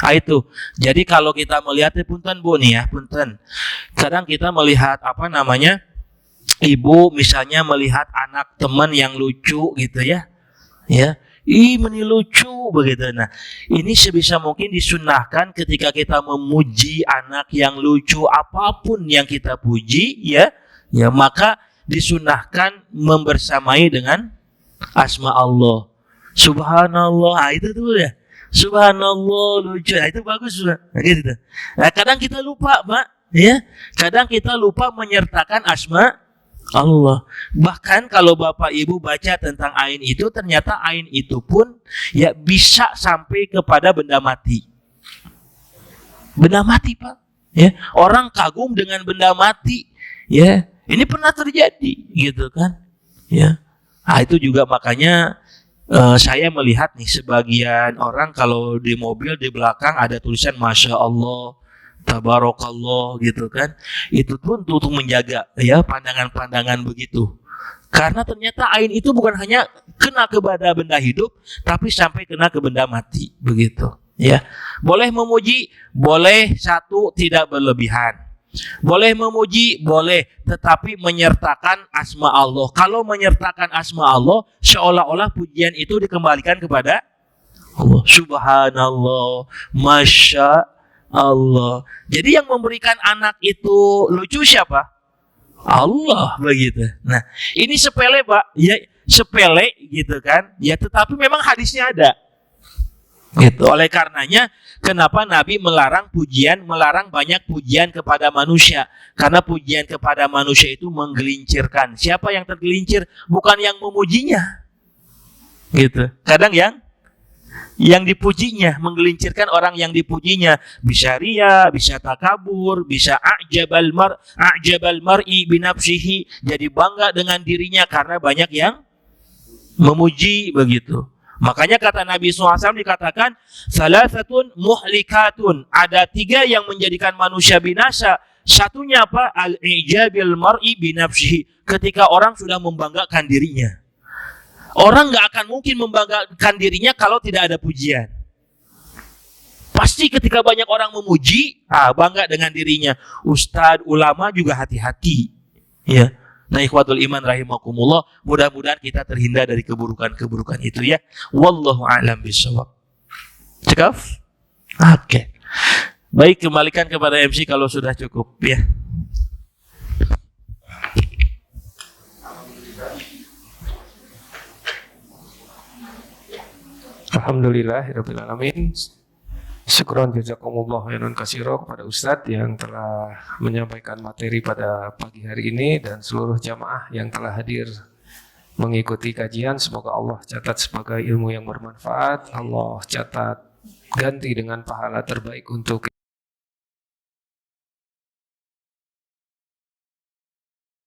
Nah, itu. Jadi kalau kita melihat, punten Bu nih ya, punten. Kadang kita melihat ibu misalnya melihat anak teman yang lucu gitu ya. Ya. Ini lucu begitu. Nah, ini sebisa mungkin disunahkan ketika kita memuji anak yang lucu, apapun yang kita puji, ya, maka disunahkan membersamai dengan asma Allah. Subhanallah, itu tuh ya. Subhanallah lucu, itu bagus juga. Nah, gitu. Nah, kadang kita lupa, Pak, ya. Kadang kita lupa menyertakan asma Allah. Bahkan kalau Bapak Ibu baca tentang ain itu, ternyata ain itu pun ya bisa sampai kepada benda mati. Benda mati, Pak. Ya, orang kagum dengan benda mati. Ya, ini pernah terjadi, gitu kan? Ya. Nah, itu juga makanya saya melihat nih sebagian orang kalau di mobil di belakang ada tulisan Masya Allah, Tabarakallah gitu kan. Itu pun untuk menjaga ya pandangan-pandangan begitu. Karena ternyata ain itu bukan hanya kena kepada benda hidup, tapi sampai kena ke benda mati begitu. Ya, boleh memuji, boleh, satu tidak berlebihan. Boleh memuji, boleh, tetapi menyertakan asma Allah. Kalau menyertakan asma Allah, seolah-olah pujian itu dikembalikan kepada Allah. Subhanallah, Masya Allah. Jadi yang memberikan anak itu lucu siapa? Allah begitu. Nah, ini sepele, Pak. Ya, sepele gitu kan. Ya, tetapi memang hadisnya ada. Gitu. Oleh karenanya, kenapa Nabi melarang banyak pujian kepada manusia? Karena pujian kepada manusia itu menggelincirkan. Siapa yang tergelincir? Bukan yang memujinya. Gitu. Kadang yang dipujinya, menggelincirkan orang yang dipujinya, bisa ria, bisa takabur, bisa a'jabal mar'i binafsihi, jadi bangga dengan dirinya karena banyak yang memuji begitu. Makanya kata Nabi SAW dikatakan salasatun muhlikatun, ada 3 yang menjadikan manusia binasa. Satunya apa? Al-ijabil mar'i binafsihi, ketika orang sudah membanggakan dirinya. Orang nggak akan mungkin membanggakan dirinya kalau tidak ada pujian. Pasti ketika banyak orang memuji, bangga dengan dirinya. Ustadz, ulama juga hati-hati. Ya. Nah, ikhwatul iman rahimakumullah, mudah-mudahan kita terhindar dari keburukan-keburukan itu ya. Wallahu a'lam bishawab. Cukup? Oke. Baik, kembalikan kepada MC kalau sudah cukup ya. Alhamdulillahirrabbilalamin. Syukron jazakumullah khairan katsira kepada Ustadz yang telah menyampaikan materi pada pagi hari ini dan seluruh jamaah yang telah hadir mengikuti kajian. Semoga Allah catat sebagai ilmu yang bermanfaat. Allah catat ganti dengan pahala terbaik untuk